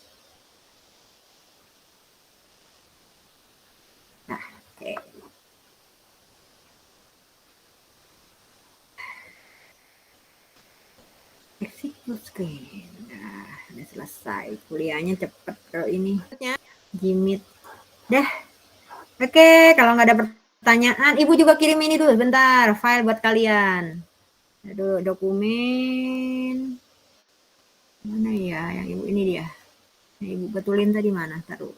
Nah, oke. Exit full screen. Nah, udah selesai. Kuliahnya cepet kalau ini. Jimit. Dah. Oke, kalau nggak ada pertanyaan, Ibu juga kirim ini dulu sebentar. File buat kalian. Dokumen. Mana ya yang Ibu ini dia. Yang Ibu betulin tadi mana? Taruh.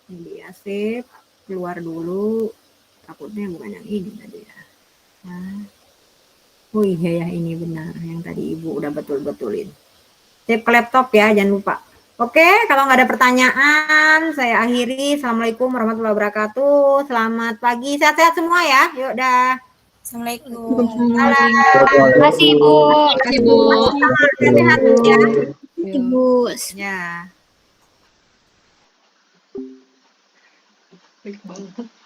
Ini dia, save. Keluar dulu. Takutnya bukan yang ini tadi ya. Nah. Oh iya ya, ini benar. Yang tadi Ibu udah betul-betulin. Save ke laptop ya, jangan lupa. Oke, kalau nggak ada pertanyaan, saya akhiri. Assalamualaikum warahmatullahi wabarakatuh. Selamat pagi, sehat-sehat semua ya. Yuk dah. Assalamualaikum. Terima kasih, Ibu. Sehat-sehat ya. Ibu. Ya. Baik banget.